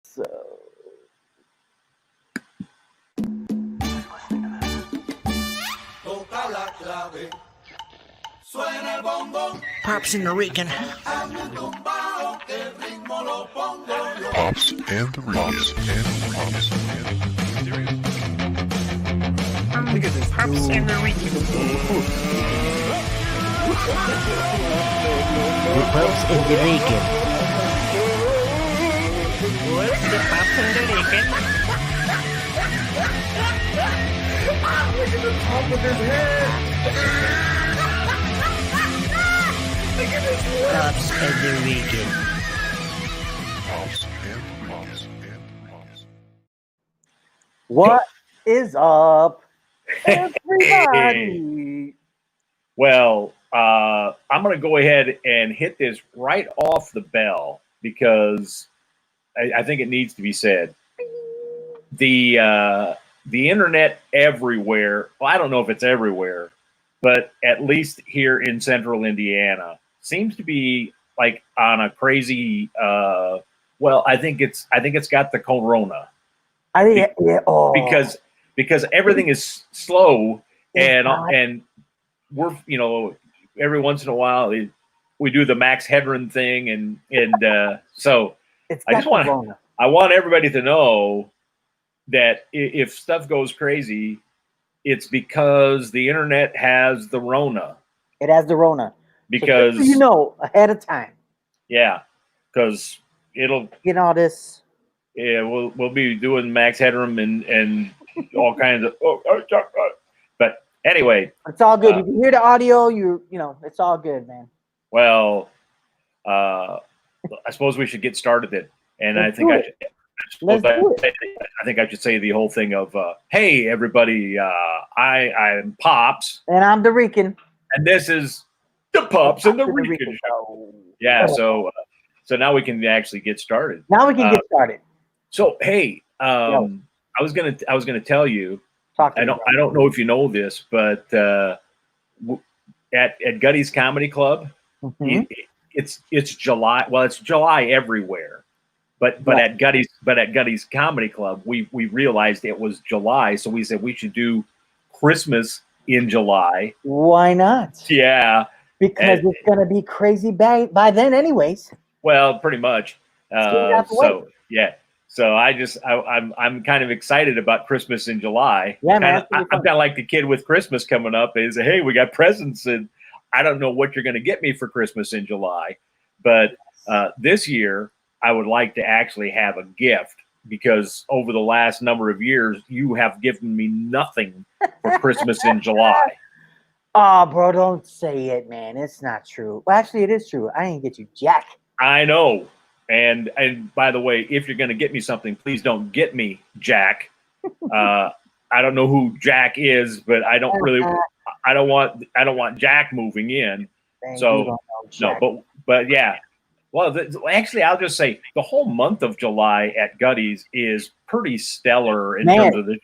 So, Pops and the Rican. Pops and the Rican. Look at this. Pops and the Rican. The Pops and the Rican. What's the Pops and the Rican? look at the top of his head. Look at his head. Pops and the Rican. Pops and the Rican. What is up, everybody? Well, I'm going to go ahead and hit this right off the bell because I think it needs to be said. The internet everywhere, well, I don't know if it's everywhere, but at least here in central Indiana, seems to be like on a crazy. Well, I think it's got the corona. I think Because everything is slow and we're every once in a while we do the Max Headroom thing and so I want everybody to know that if stuff goes crazy, it's because the internet has the Rona. It has the Rona. Because so ahead of time. Yeah, because it'll all this. Yeah, we'll be doing Max Headroom and all kinds of. But anyway, it's all good. You can hear the audio. It's all good, man. Well, I suppose we should get started then, and I think I should say the whole thing of, "Hey, everybody, I'm Pops, and I'm the Rican, and this is the Pops and the Rican Show." Yeah, so now we can actually get started. Now we can get started. So hey, I was gonna tell you. I don't know if you know this, but at Gutty's Comedy Club, it's July. Well, it's July everywhere, but at Gutty's Comedy Club, we realized it was July, so we said we should do Christmas in July. Why not? Yeah, because it's gonna be crazy by then, anyways. Well, pretty much. So yeah. So I'm kind of excited about Christmas in July. Yeah, man. I'm kind of like the kid with Christmas coming up. Is hey, we got presents, and I don't know what you're going to get me for Christmas in July, but this year I would like to actually have a gift because over the last number of years you have given me nothing for Christmas in July. Oh, bro, don't say it, man. It's not true. Well, actually, it is true. I didn't get you jack. I know. And by the way, if you're going to get me something, please don't get me Jack. I don't know who Jack is, but I don't want Jack moving in. So no, but yeah. Well, actually, I'll just say the whole month of July at Gutty's is pretty stellar in terms of the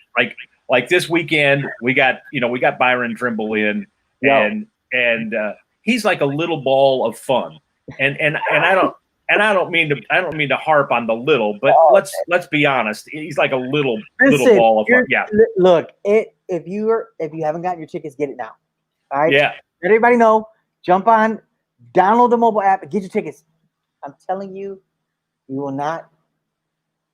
like this weekend we got Byron Trimble in and he's like a little ball of fun and I don't mean to harp on the little, but let's be honest. He's like a little ball of fun. Yeah. Look, if you haven't gotten your tickets, get it now. All right. Yeah. Let everybody know. Jump on, download the mobile app, and get your tickets. I'm telling you, you will not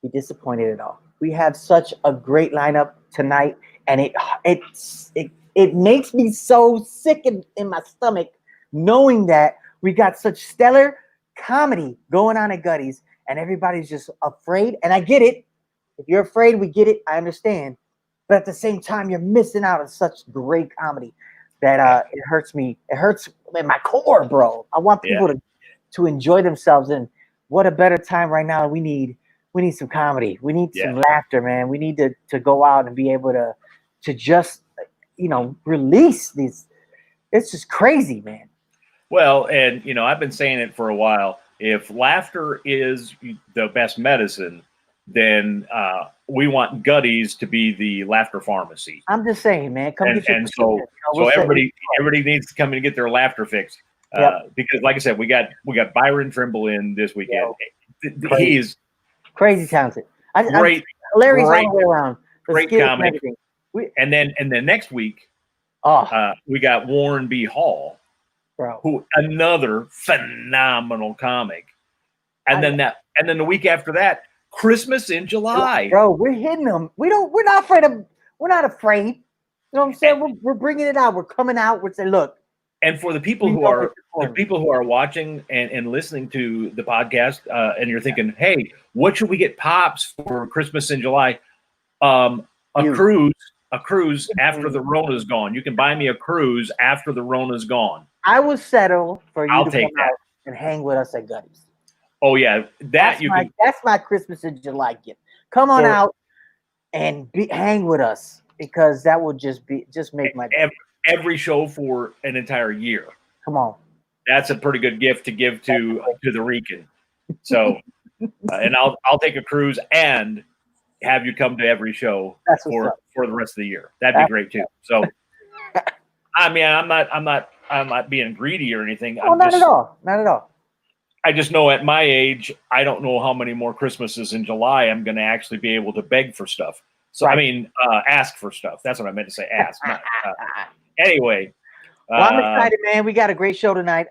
be disappointed at all. We have such a great lineup tonight, and it makes me so sick in my stomach knowing that we got such stellar comedy going on at Gutty's and everybody's just afraid, and I get it. If you're afraid, we get it. I understand, but at the same time, you're missing out on such great comedy that it hurts me. It hurts in my core, bro. I want people to enjoy themselves, and what a better time right now. We need some comedy. We need some laughter, man. We need to go out and be able to just release these. It's just crazy, man. Well, and I've been saying it for a while. If laughter is the best medicine, then we want Gutty's to be the laughter pharmacy. I'm just saying, man. So everybody needs to come in and get their laughter fixed. Because, like I said, we got Byron Trimble in this weekend. Crazy talented. Great, Hilarious all great, the way around. The great skits and comic. everything. And then next week, Oh, we got Warren B. Hall, bro. who another phenomenal comimic. And then the week after that, Christmas in July. Bro, we're hitting them. We're not afraid of. We're not afraid. You know what I'm saying? We're bringing it out. We're coming out. We're saying, look. And for the people who are watching and listening to the podcast, and you're thinking, hey, what should we get Pops for Christmas in July? A cruise after the Rona's gone. You can buy me a cruise after the Rona's gone. I will settle for you I'll to take come that. out and hang with us at Gutty's. Oh yeah, That's my Christmas in July gift. Come on out and hang with us, because that will just make my day. Every show for an entire year. Come on. That's a pretty good gift to give to the Rican. So, and I'll take a cruise and have you come to every show for the rest of the year. That'd be great too. So, I mean, I'm not being greedy or anything. Oh, not at all. Not at all. I just know at my age, I don't know how many more Christmases in July I'm going to actually be able to beg for stuff. So, I mean, ask for stuff. That's what I meant to say. Ask. Anyway. Well, I'm excited, man. We got a great show tonight.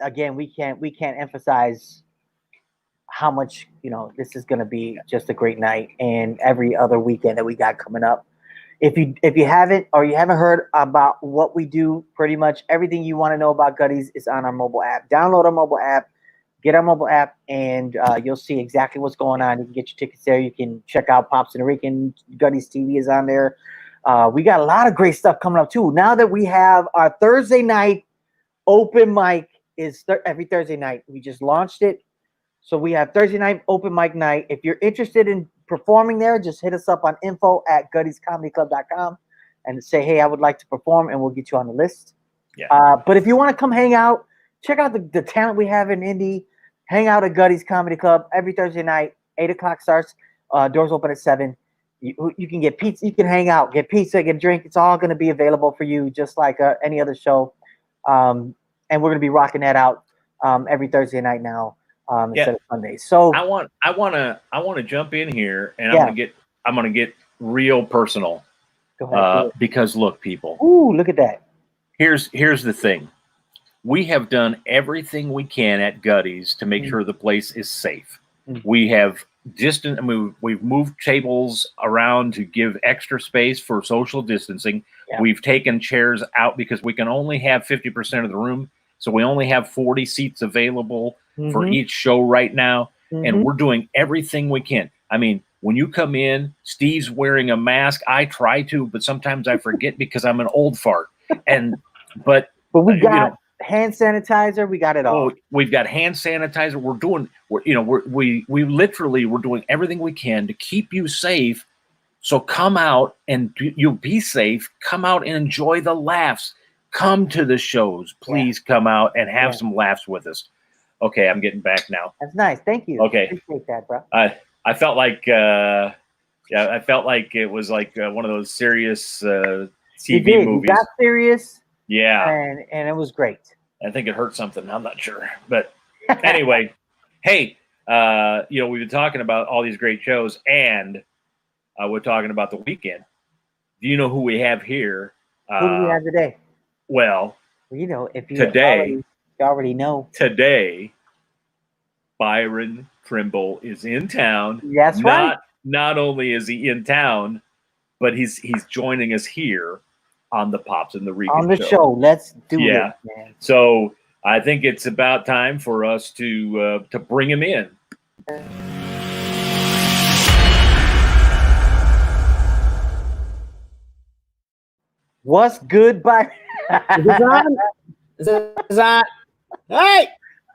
Again, we can't emphasize how much, this is going to be just a great night, and every other weekend that we got coming up. If you haven't heard about what we do, pretty much everything you want to know about Gutty's is on our mobile app. Download our mobile app, get our mobile app, and you'll see exactly what's going on. You can get your tickets there. You can check out Pops and the Rican. Gutty's TV is on there. We got a lot of great stuff coming up too. Now that we have our Thursday night open mic is every Thursday night. We just launched it. So we have Thursday night open mic night. If you're interested in performing there, just hit us up on info@guttyscomedyclub.com and say, hey, I would like to perform, and we'll get you on the list. Yeah. But if you want to come hang out, check out the talent we have in Indy. Hang out at Gutty's Comedy Club every Thursday night. 8 o'clock starts. Doors open at 7. You can get pizza. You can hang out, get pizza, get a drink. It's all going to be available for you, just like any other show. And we're going to be rocking that out every Thursday night now instead of Sundays. So I want to jump in here, and I'm going to get real personal. Go ahead. Because look, people. Ooh, look at that. Here's the thing. We have done everything we can at Gutty's to make sure the place is safe. We have we've moved tables around to give extra space for social distancing. Yeah. We've taken chairs out because we can only have 50% of the room. So we only have 40 seats available for each show right now. And we're doing everything we can. I mean, when you come in, Steve's wearing a mask. I try to, but sometimes I forget because I'm an old fart. But we got hand sanitizer. We got it all. Oh, we've got hand sanitizer. We're doing everything we can to keep you safe. So come out and you'll be safe. Come out and enjoy the laughs. Come to the shows. Please come out and have some laughs with us. Okay, I'm getting back now. That's nice. Thank you. Okay. Appreciate that, bro. I felt like I felt like it was like one of those serious TV movies. You got serious. Yeah. And it was great. I think it hurt something. I'm not sure. But anyway, hey, we've been talking about all these great shows, and we're talking about the weekend. Do you know who we have here? Who do we have today? Well, if you today, already know. Today, Byron Trimble is in town. That's right. Not only is he in town, but he's joining us here on the Pops and the Rican on the show. Let's do it, man. So I think it's about time for us to bring him in. What's good, Byron? Is it on? Hey!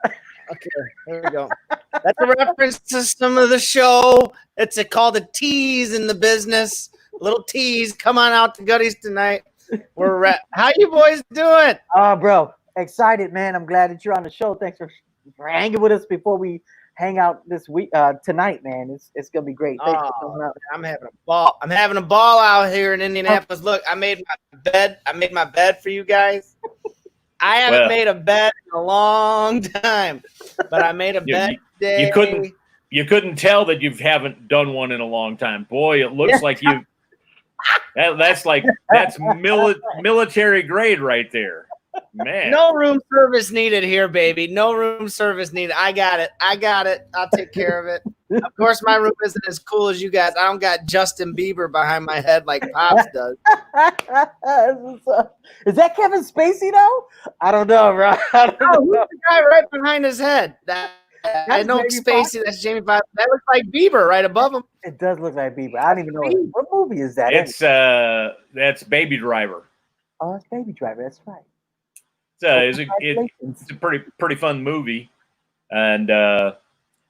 Okay, there we go. That's a reference to some of the show. It's called a tease in the business. A little tease. Come on out to Gutty's tonight. How you boys doing? Bro, excited, man. I'm glad that you're on the show. Thanks for hanging with us before we hang out this week tonight, man. It's gonna be great. Thanks for coming out. I'm having a ball. I'm having a ball out here in Indianapolis. Look, I made my bed. I made my bed for you guys. I haven't Well- made a bed in a long time, but I made a bed today. You couldn't tell that you haven't done one in a long time. Boy, it looks like you. That's military grade right there, man. No room service needed here, baby. No room service needed. I got it. I'll take care of it. Of course, my room isn't as cool as you guys. I don't got Justin Bieber behind my head like Pops does. Is that Kevin Spacey though? I don't know, bro. I don't Oh, who's know. the guy right behind his head? I know Jamie Spacey. Foxx. That's Jamie Foxx. That looks like Bieber right above him. It does look like Bieber. I don't even know what movie is that. That's Baby Driver. Oh, it's Baby Driver. That's right. It's a pretty fun movie, and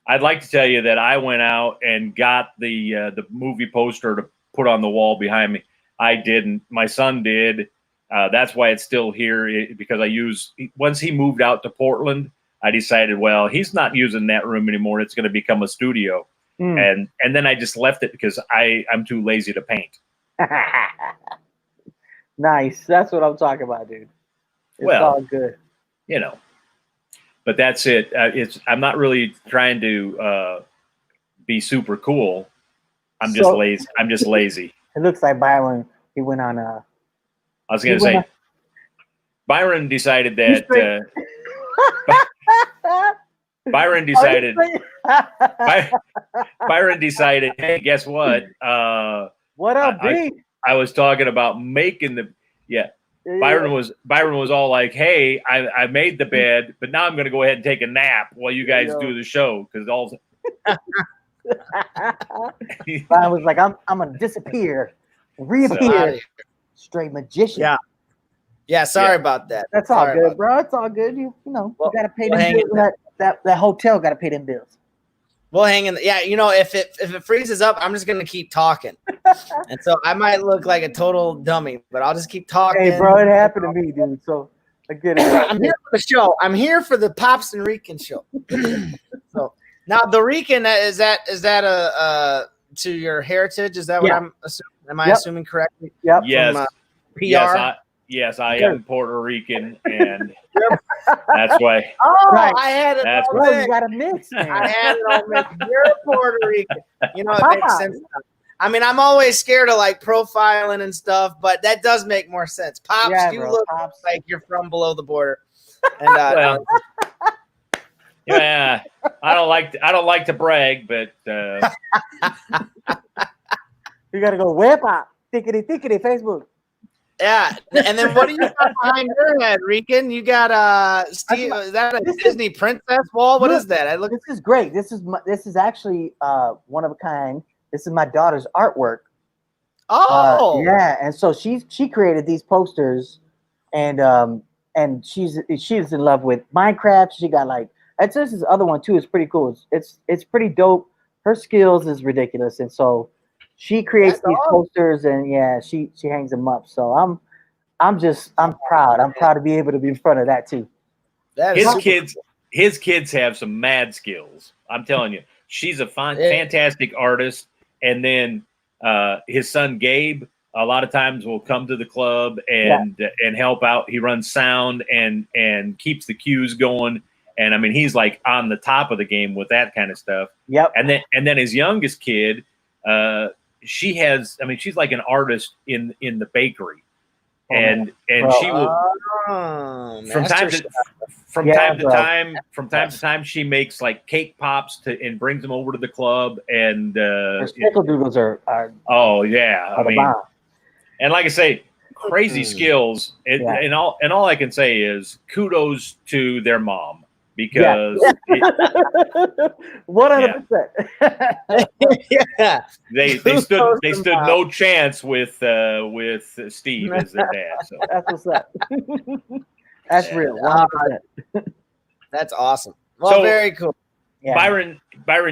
I'd like to tell you that I went out and got the movie poster to put on the wall behind me. I didn't. My son did. That's why it's still here, because once he moved out to Portland, I decided, well, he's not using that room anymore. It's going to become a studio. And then I just left it because I'm too lazy to paint. Nice. That's what I'm talking about, dude. It's all good. But that's it. I'm not really trying to be super cool. I'm just lazy. I'm just lazy. It looks like Byron. He went on I was going to say, Byron decided that. Byron decided. Byron decided. Hey, guess what? What up, B? I was talking about making the. Yeah. Byron was all like, "Hey, I made the bed, but now I'm going to go ahead and take a nap while you guys do the show because all." Byron was like, "I'm gonna disappear, reappear, straight magician." Yeah. Sorry about that. That's all good, bro. It's all good. You know, you gotta pay them bills. That hotel got to pay them bills. We'll hang in. Yeah, if it freezes up, I'm just gonna keep talking, and so I might look like a total dummy, but I'll just keep talking. Hey, bro, it happened to me, dude. So I get it. I'm here for the show. I'm here for the Pops and Rican show. So now the Rican is that a to your heritage? Is that what I'm assuming? Am I assuming correctly? Yep. Yes. From, PR. Yes, I am Puerto Rican, and that's why. Oh, Right. I had it. That's all Bro, mixed. you got to mix, man. I had it all mixed. You're Puerto Rican. It makes sense now. I mean, I'm always scared of like profiling and stuff, but that does make more sense. Pops, you look like you're from below the border. And well, yeah, I don't like to brag, but You got to go whip up, thickety Facebook. yeah. And then what do you got behind your head, Rican? You got Steve? Is that a Disney princess wall? What is that? This is great. This is actually one of a kind. This is my daughter's artwork. Oh, yeah, and so she created these posters, and she's in love with Minecraft. She got this other one too. It's pretty cool. It's pretty dope. Her skills is ridiculous, and so she creates these posters, and she hangs them up. So I'm proud. I'm proud to be able to be in front of that too. His kids have some mad skills. I'm telling you, she's a fantastic artist. And then his son Gabe, a lot of times will come to the club and help out. He runs sound and keeps the cues going. And I mean, he's like on the top of the game with that kind of stuff. Yep. And then his youngest kid, she's like an artist in the bakery. And she will from time to time she makes like cake pops and brings them over to the club, and snickerdoodles are I mean, and like I say, crazy skills, and all I can say is kudos to their mom, because 100%. they stood no chance with Steve as their dad. So that's what's up. That's real. 100%. That's awesome. Well, very cool. Yeah. Byron,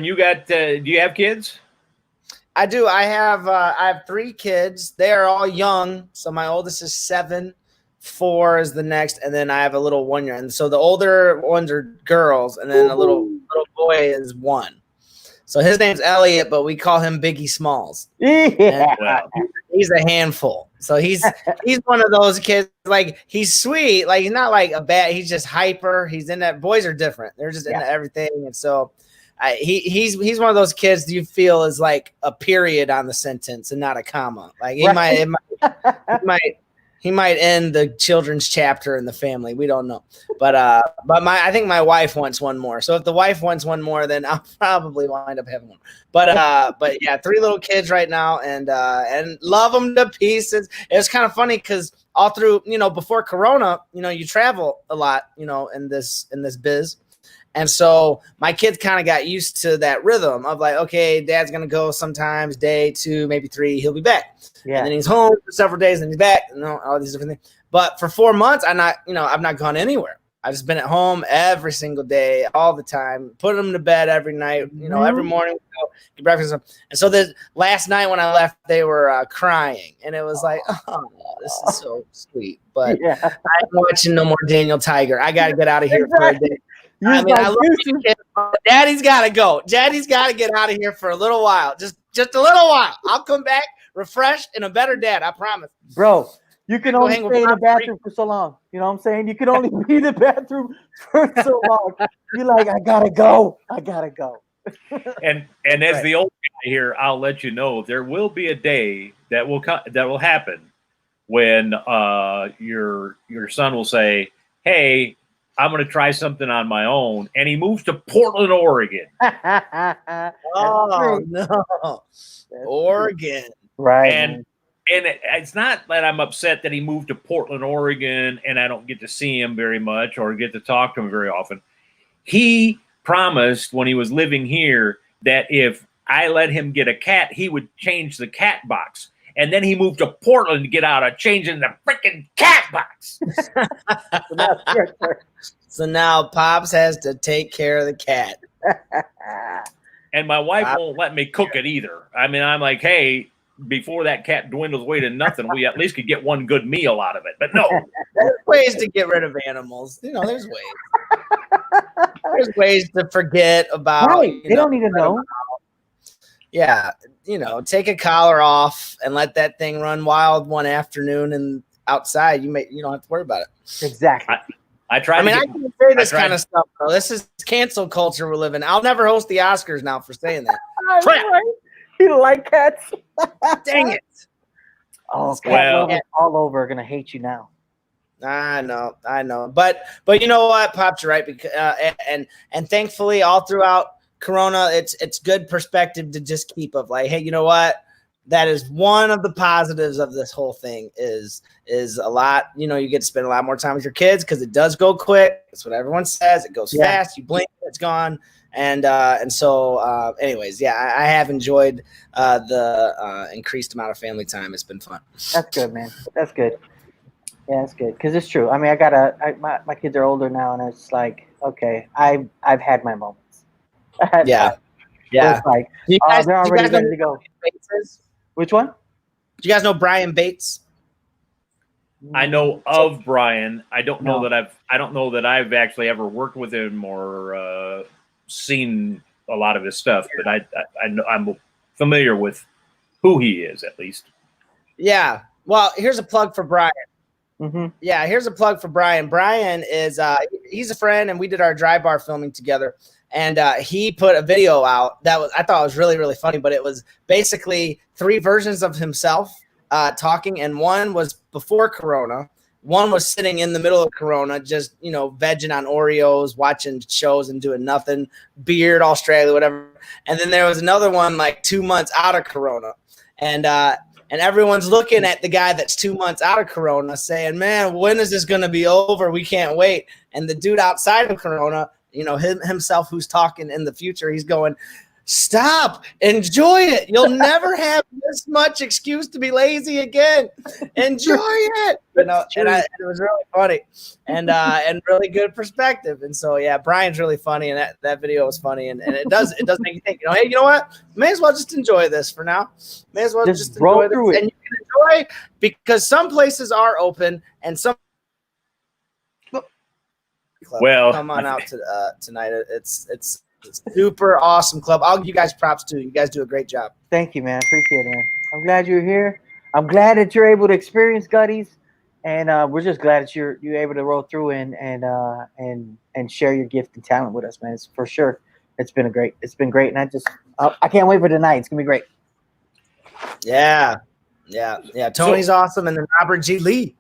you got? Do you have kids? I do. I have 3 kids. They are all young. So my oldest is 7. 4 is the next, and then I have a little 1-year. And so the older ones are girls, and then a little boy is 1. So his name's Elliot, but we call him Biggie Smalls. Yeah. Wow. He's a handful. So he's one of those kids. Like he's sweet. Like he's not like a bad. He's just hyper. He's in that. Boys are different. They're just into everything. And so he's one of those kids that you feel is like a period on the sentence and not a comma. Like he might end the children's chapter in the family. We don't know. But I think my wife wants one more. So if the wife wants one more, then I'll probably wind up having one. But yeah, 3 little kids right now and love them to pieces. It was kind of funny because all through, before Corona, you travel a lot, in this biz. And so my kids kind of got used to that rhythm of like, okay, dad's going to go sometimes day 2, maybe 3, he'll be back. Yeah. And then he's home for several days and he's back, all these different things. But for 4 months, I've not gone anywhere. I've just been at home every single day, all the time, put them to bed every night, every morning, we go get breakfast. And so this last night when I left, they were crying. And it was like, oh, this is so sweet. But I'm watching no more Daniel Tiger. I got to get out of here for a day. I love you, kid. Daddy's got to go. Daddy's got to get out of here for a little while. Just a little while. I'll come back refreshed and a better dad. I promise. Bro, you can only stay in the bathroom for so long. You know what I'm saying? You can only be in the bathroom for so long. You're like, I got to go. And as the old guy here, I'll let you know there will be a day that will happen when your son will say, "Hey, I'm going to try something on my own," and he moves to Portland, Oregon. Oh no, Oregon, right? And it's not that I'm upset that he moved to Portland, Oregon, and I don't get to see him very much or get to talk to him very often. He promised when he was living here that if I let him get a cat, he would change the cat box. And then he moved to Portland to get out of changing the freaking cat box. So now Pops has to take care of the cat. And my wife won't let me cook it either. I mean, I'm like, hey, before that cat dwindles away to nothing, we at least could get one good meal out of it. But no. There's ways to get rid of animals. There's ways. There's ways to forget about. Right. They don't need to know. Yeah. Take a collar off and let that thing run wild one afternoon and outside. You don't have to worry about it. Exactly. I can say this kind of stuff, though. This is cancel culture we're living. I'll never host the Oscars now for saying that. Crap. You don't like cats? Dang it. Oh, cat all over are going to hate you now. I know. But you know what? Pops, you're right. Because, and thankfully, all throughout Corona, it's good perspective to just keep of like, hey, you know what? That is one of the positives of this whole thing is a lot. You get to spend a lot more time with your kids because it does go quick. That's what everyone says. It goes fast. You blink, it's gone. And so, anyways, I have enjoyed the increased amount of family time. It's been fun. That's good, man. That's good. Yeah, that's good because it's true. I mean, my kids are older now, and it's like, okay, I've had my moments. Yeah. It's like they're already ready to go. Which one? Do you guys know Brian Bates? I know of Brian. I don't know that I've actually ever worked with him or seen a lot of his stuff, but I'm familiar with who he is at least. Yeah. Well, here's a plug for Brian. Mm-hmm. Yeah, here's a plug for Brian. Brian is he's a friend, and we did our dry bar filming together. And he put a video out that I thought was really, really funny, but it was basically 3 versions of himself talking. And one was before Corona. One was sitting in the middle of Corona, just, vegging on Oreos, watching shows and doing nothing, beard, Australia, whatever. And then there was another one like 2 months out of Corona. And everyone's looking at the guy that's 2 months out of Corona saying, man, when is this going to be over? We can't wait. And the dude outside of Corona, himself who's talking in the future, he's going, stop, enjoy it. You'll never have this much excuse to be lazy again. Enjoy it. And it was really funny and really good perspective. And so, yeah, Brian's really funny. And that video was funny. And it does make you think, hey, you know what? May as well just enjoy this for now. May as well just enjoy this. And you can enjoy because some places are open and some well, come on out to tonight. It's a super awesome club. I'll give you guys props too. You guys do a great job. Thank you, man. Appreciate it, man. I'm glad you're here. I'm glad that you're able to experience Gutties, and we're just glad that you're able to roll through and share your gift and talent with us, man. It's for sure. It's been great, and I can't wait for tonight. It's gonna be great. Yeah. Tony's awesome, and then Robert G. Lee.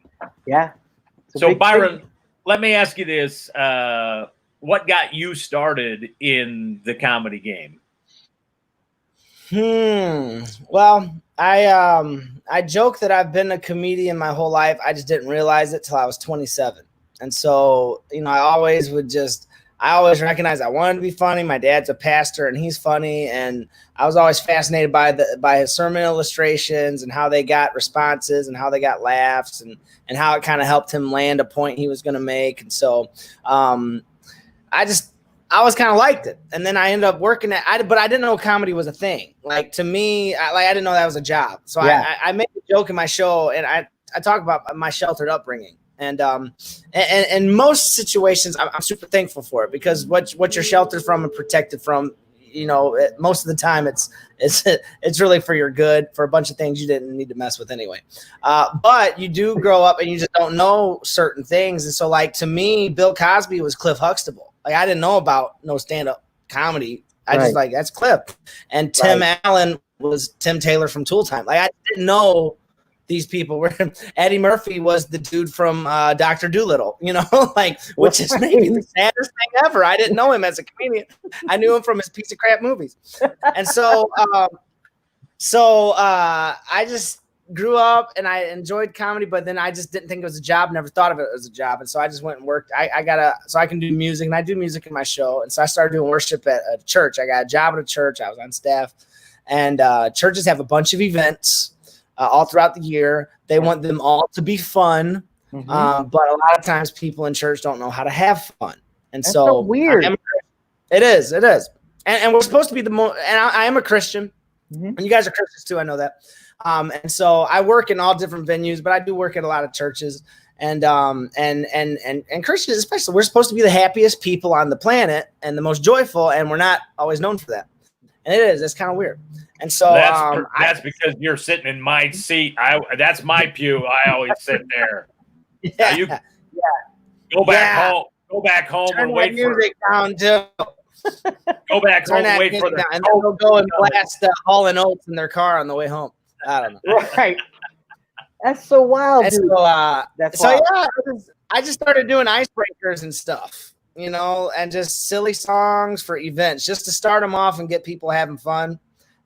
Yeah. So Byron, let me ask you this: what got you started in the comedy game? Well, I joke that I've been a comedian my whole life. I just didn't realize it till I was 27. And so, I always recognized I wanted to be funny. My dad's a pastor and he's funny. And I was always fascinated by his sermon illustrations and how they got responses and how they got laughs and how it kind of helped him land a point he was going to make. And so, I always kind of liked it. And then I ended up working but I didn't know comedy was a thing. Like, to me, I didn't know that was a job. So yeah. I made a joke in my show, and I talk about my sheltered upbringing. And most situations, I'm super thankful for it, because what you're sheltered from and protected from, most of the time it's really for your good, for a bunch of things you didn't need to mess with anyway. But you do grow up and you just don't know certain things. And so, like, to me, Bill Cosby was Cliff Huxtable. Like, I didn't know about no stand-up comedy. I just that's Cliff. And Tim Allen was Tim Taylor from Tool Time. Like, I didn't know these people were. Eddie Murphy was the dude from Dr. Dolittle, which is maybe the saddest thing ever. I didn't know him as a comedian. I knew him from his piece of crap movies. And so, I just grew up and I enjoyed comedy, but then I just didn't think it was a job, never thought of it as a job. And so I just went and worked. So I can do music, and I do music in my show. And so I started doing worship at a church. I got a job at a church. I was on staff, and churches have a bunch of events all throughout the year. They want them all to be fun. Mm-hmm. But a lot of times people in church don't know how to have fun. And that's so weird. It is. And we're supposed to be and I am a Christian, mm-hmm. and you guys are Christians too. I know that. And so I work in all different venues, but I do work at a lot of churches, and Christians especially. We're supposed to be the happiest people on the planet and the most joyful, and we're not always known for that. And it's kind of weird. And so that's because you're sitting in my seat. That's my pew. I always sit there. Yeah. Go back home. Go back home Turn and wait for music down too. Go back home and wait for the. And then they'll go and blast Hall and Oates in their car on the way home. I don't know. Right. That's so wild, dude. That's wild. I just started doing icebreakers and stuff, and just silly songs for events, just to start them off and get people having fun.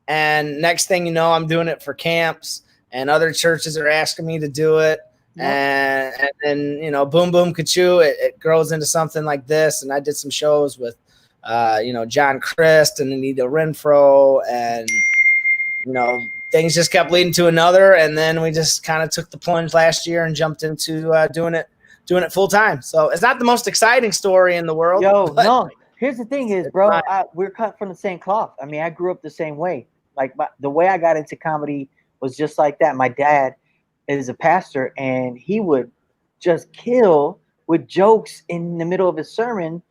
And next thing you know, I'm doing it for camps, and other churches are asking me to do it. Yep. And then, boom, boom, ka-choo, it grows into something like this. And I did some shows with, John Christ and Anita Renfro, and, things just kept leading to another, and then we just kind of took the plunge last year and jumped into doing it full time. So it's not the most exciting story in the world. No. Here's the thing is, bro, we're cut from the same cloth. I mean, I grew up the same way. Like, the way I got into comedy was just like that. My dad is a pastor, and he would just kill with jokes in the middle of his sermon.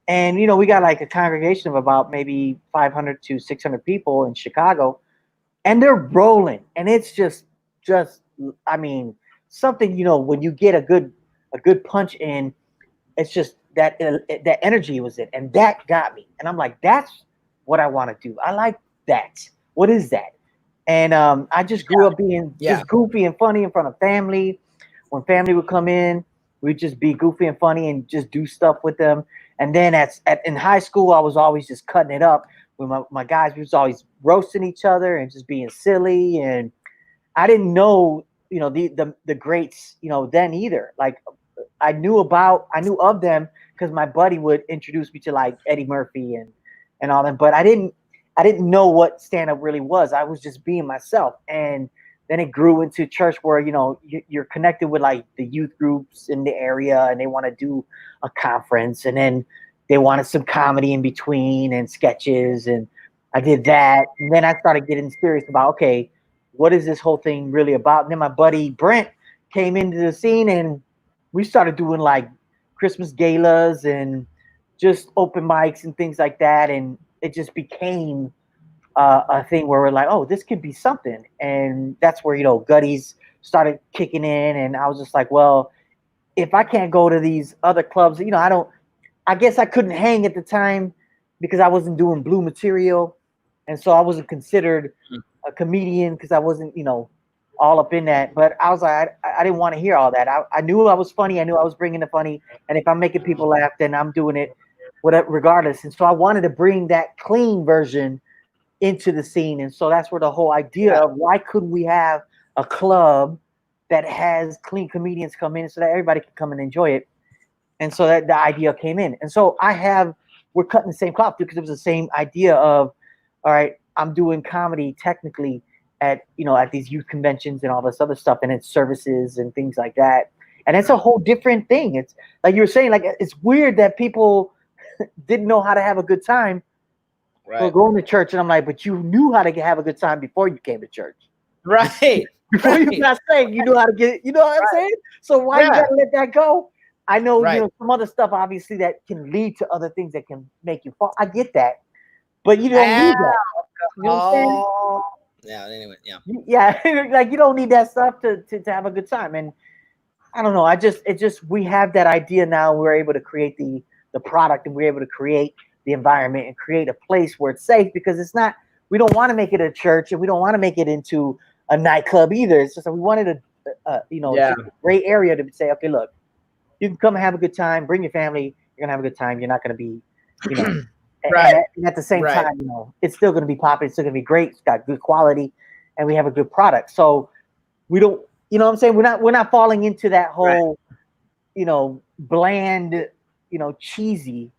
And, we got like a congregation of about maybe 500 to 600 people in Chicago. And they're rolling, and it's just, I mean, something, when you get a good punch in, it's just that energy was it, and that got me. And I'm like, that's what I want to do. I like that. What is that? And I just grew up being just goofy and funny in front of family. When family would come in, we'd just be goofy and funny and just do stuff with them. And then in high school, I was always just cutting it up with my guys. We was always roasting each other and just being silly. And I didn't know, the greats, then either. Like, I knew of them because my buddy would introduce me to like Eddie Murphy and all them. But I didn't know what stand-up really was. I was just being myself. And then it grew into church where, you're connected with like the youth groups in the area, and they want to do a conference, and then they wanted some comedy in between and sketches. And I did that. And then I started getting serious about, okay, what is this whole thing really about? And then my buddy Brent came into the scene, and we started doing like Christmas galas and just open mics and things like that. And it just became a thing where we're like, oh, this could be something, and that's where Gutty's started kicking in, and I was just like, well, if I can't go to these other clubs, I guess I couldn't hang at the time because I wasn't doing blue material, and so I wasn't considered a comedian because I wasn't, all up in that. But I was like, I didn't want to hear all that. I knew I was funny. I knew I was bringing the funny, and if I'm making people laugh, then I'm doing it, whatever, regardless. And so I wanted to bring that clean version into the scene, and so that's where the whole idea of why couldn't we have a club that has clean comedians come in so that everybody can come and enjoy it. And so that the idea came in. And so we're cutting the same cloth because it was the same idea of, all right, I'm doing comedy technically at these youth conventions and all this other stuff, and it's services and things like that. And it's a whole different thing. It's like you were saying, like, it's weird that people didn't know how to have a good time for going to church. And I'm like, but you knew how to have a good time before you came to church. Right. Before you got saved, you knew how to get, you know what I'm saying? So why you gotta let that go? I know, some other stuff obviously that can lead to other things that can make you fall. I get that, but you don't need that. You know what I'm saying? Yeah. Anyway, yeah. Yeah, like you don't need that stuff to have a good time. And I don't know. We have that idea now. We're able to create the product, and we're able to create the environment and create a place where it's safe, because it's not. We don't want to make it a church, and we don't want to make it into a nightclub either. It's just that we wanted a great area to say, okay, look, you can come and have a good time. Bring your family. You're gonna have a good time. You're not gonna be, right. And at the same time, it's still gonna be popular. It's still gonna be great. It's got good quality, and we have a good product. So we don't, you know what I'm saying? We're not falling into that whole, bland, cheesy.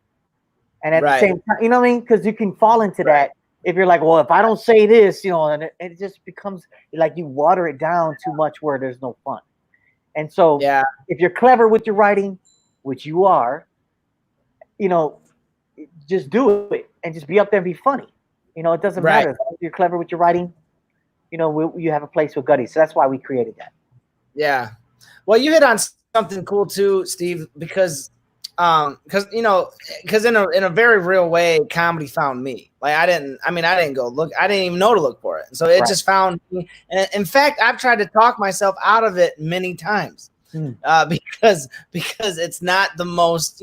And at the same time, you know what I mean? Because you can fall into that if you're like, well, if I don't say this, and it just becomes like you water it down too much where there's no fun. And so if you're clever with your writing, which you are, just do it and just be up there and be funny. It doesn't matter if you're clever with your writing. You have a place with Gutty. So that's why we created that. Yeah. Well, you hit on something cool too, Steve, because in a very real way, comedy found me. Like I didn't go look. I didn't even know to look for it. So it just found me. And in fact, I've tried to talk myself out of it many times because it's not the most,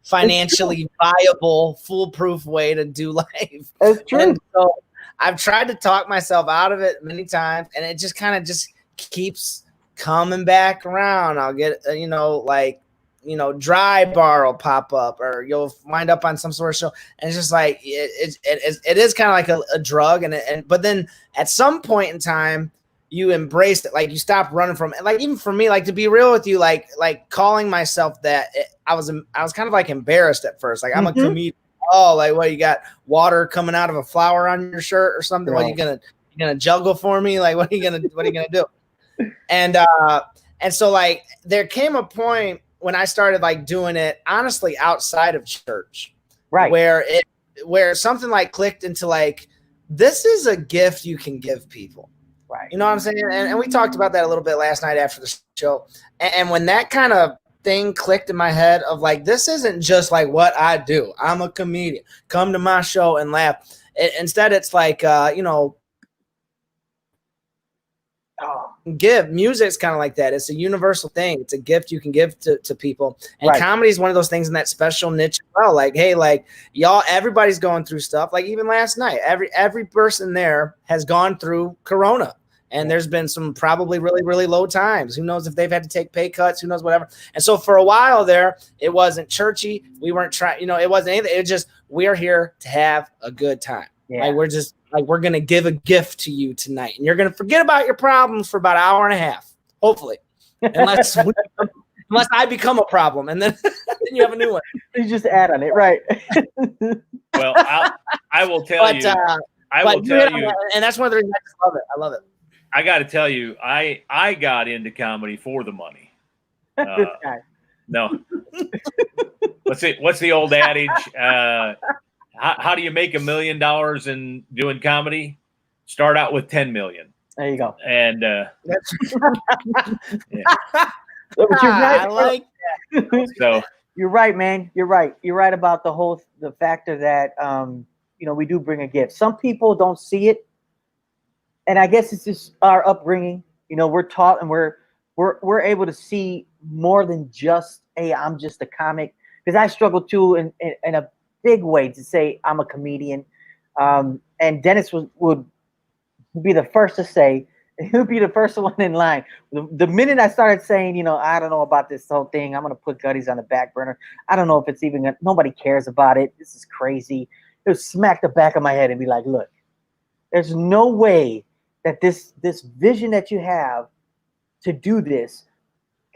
financially viable, foolproof way to do life. That's true. And so I've tried to talk myself out of it many times, and it just kind of just keeps coming back around. I'll get, Dry Bar will pop up, or you'll wind up on some sort of show, and it's just like it is kind of like a drug, but then at some point in time you embrace it, like you stop running from it. Like even for me, like to be real with you, like calling myself that, I was kind of like embarrassed at first, like I'm a comedian. Oh, like what, you got water coming out of a flower on your shirt or something? What, you gonna juggle for me? Like what are you gonna do? And so like there came a point when I started like doing it honestly outside of church, where something like clicked into like, this is a gift you can give people. Right. You know what I'm saying? And we talked about that a little bit last night after the show. And when that kind of thing clicked in my head of like, this isn't just like what I do. I'm a comedian. Come to my show and laugh. Instead, it's like, give. Music's kind of like that. It's a universal thing. It's a gift you can give to people. And comedy is one of those things in that special niche as well. Like, hey, like y'all, everybody's going through stuff. Like even last night, every person there has gone through Corona. And there's been some probably really, really low times. Who knows if they've had to take pay cuts? Who knows, whatever. And so for a while there, it wasn't churchy. We weren't trying, it wasn't anything. It was just, we're here to have a good time. Yeah. Like we're going to give a gift to you tonight. And you're going to forget about your problems for about an hour and a half, hopefully. Unless I become a problem. And then you have a new one. You just add on it, right? Well, I will tell you. I will tell you. And that's one of the reasons I just love it. I love it. I got to tell you, I got into comedy for the money. This guy. No. What's the old adage? How do you make $1 million in doing comedy? Start out with 10 million. There you go. And yeah. But you're right. I like that. So you're right, man. You're right. You're right about the factor that we do bring a gift. Some people don't see it, and I guess it's just our upbringing. We're taught, and we're able to see more than just, hey, I'm just a comic. Because I struggle too in a big way to say I'm a comedian. And Dennis would be the first to say, he would be the first one in line. The minute I started saying, I don't know about this whole thing, I'm going to put Gutty's on the back burner. I don't know if it's even, nobody cares about it. This is crazy. It would smack the back of my head and be like, look, there's no way that this vision that you have to do this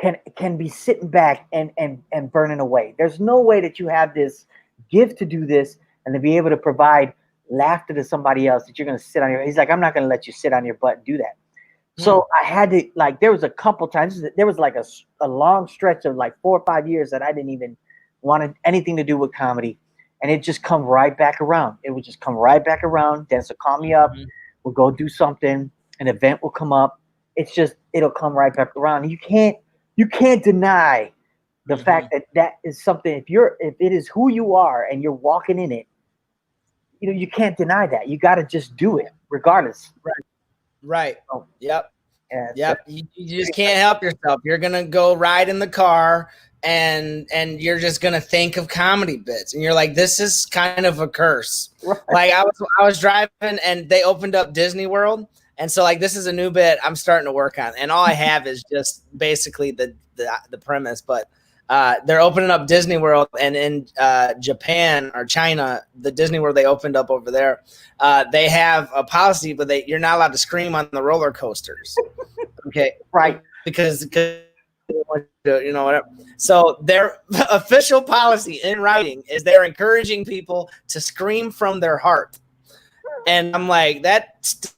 can be sitting back and burning away. There's no way that you have this gift to do this and to be able to provide laughter to somebody else that you're going to sit on your. He's like, I'm not going to let you sit on your butt and do that. So I had to, like, there was a couple times, there was like a long stretch of like 4 or 5 years that I didn't even want anything to do with comedy. And it just come right back around. It would just come right back around. Dennis will call me up. We'll go do something. An event will come up. It's just, it'll come right back around. You can't deny the fact that is something. If it is who you are and you're walking in it, you can't deny that. You got to just do it regardless. Right. Oh. Yep. Yeah, Yep. You just can't help yourself. You're gonna go ride in the car and you're just gonna think of comedy bits, and you're like, this is kind of a curse. Right. Like I was driving and they opened up Disney World, and so like this is a new bit I'm starting to work on, and all I have is just basically the premise, but they're opening up Disney World, and in Japan or China, the Disney World they opened up over there, they have a policy, but you're not allowed to scream on the roller coasters. Okay, Right. Because whatever. So their official policy in writing is they're encouraging people to scream from their heart, and I'm like, that's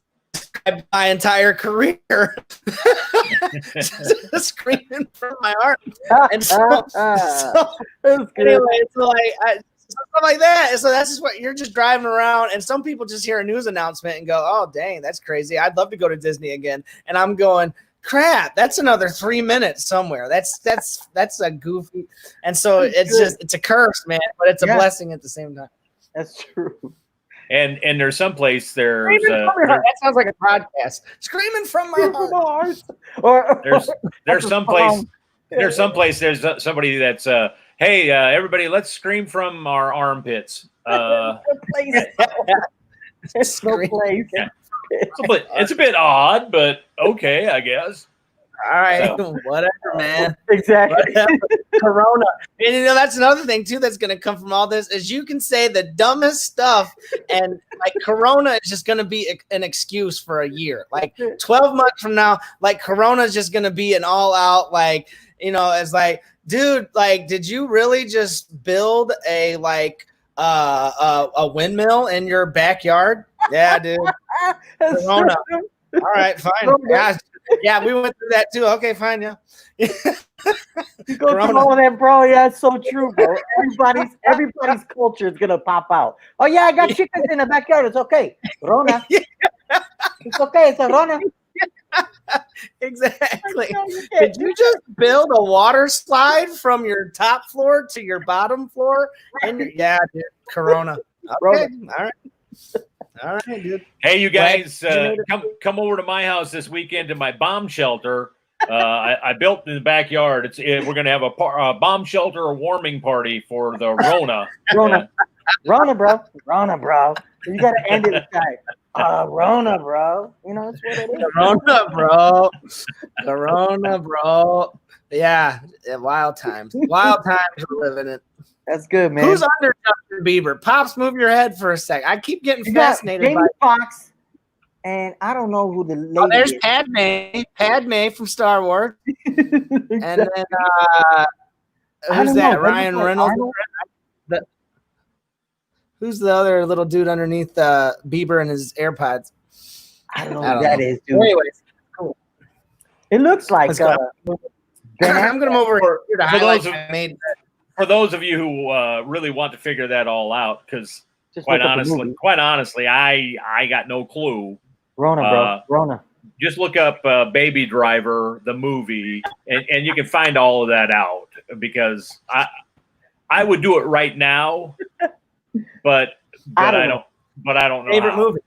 my entire career screaming from my heart. And so anyway, so like stuff like that. And so that's just what you're just driving around, and some people just hear a news announcement and go, oh dang, that's crazy, I'd love to go to Disney again. And I'm going, crap, that's another 3 minutes somewhere. That's a goofy. And so it's a curse, man, but it's a blessing at the same time. That's true. And there's someplace there's that sounds like a podcast. Screaming from my heart. there's someplace there's somebody that's hey everybody, let's scream from our armpits. It's no place. Yeah. It's a bit odd, but okay, I guess. All right, whatever, man. Exactly. Whatever. Corona. And that's another thing too that's gonna come from all this is you can say the dumbest stuff, and like Corona is just gonna be an excuse for a year. Like 12 months from now, like Corona is just gonna be an all-out, like, it's like, dude, like, did you really just build a windmill in your backyard? Yeah, dude. Corona. All right, fine. Yeah, we went through that too. Okay, fine. Yeah. You go through all of that, bro. Yeah, it's so true, bro. Everybody's culture is gonna pop out. Oh yeah, I got chickens in the backyard. It's okay. Rona. It's okay. It's a Rona. Exactly. Did you just build a water slide from your top floor to your bottom floor? Yeah, dude. Corona. Okay. All right, dude. Hey, you guys, come over to my house this weekend to my bomb shelter. I built in the backyard. We're gonna have a bomb shelter warming party for the Rona. Rona, bro. You gotta end it with that. Rona, bro. That's what it is. Corona, bro. Yeah, wild times. Wild times we're living in. That's good, man. Who's under Justin Bieber? Pops, move your head for a sec. I keep getting fascinated Jamie Foxx, and I don't know who the lady there's is. Padme from Star Wars. Exactly. And then who's that? Ryan Reynolds. Who's the other little dude underneath Bieber and his AirPods? I don't know who that is, dude. Anyways, cool. It looks like I'm gonna move over here to highlight I made. For those of you who really want to figure that all out, because quite honestly, I got no clue. Rona, bro. Rona. Just look up Baby Driver, the movie, and you can find all of that out, because I would do it right now, but I don't but I don't know Favorite how. movie?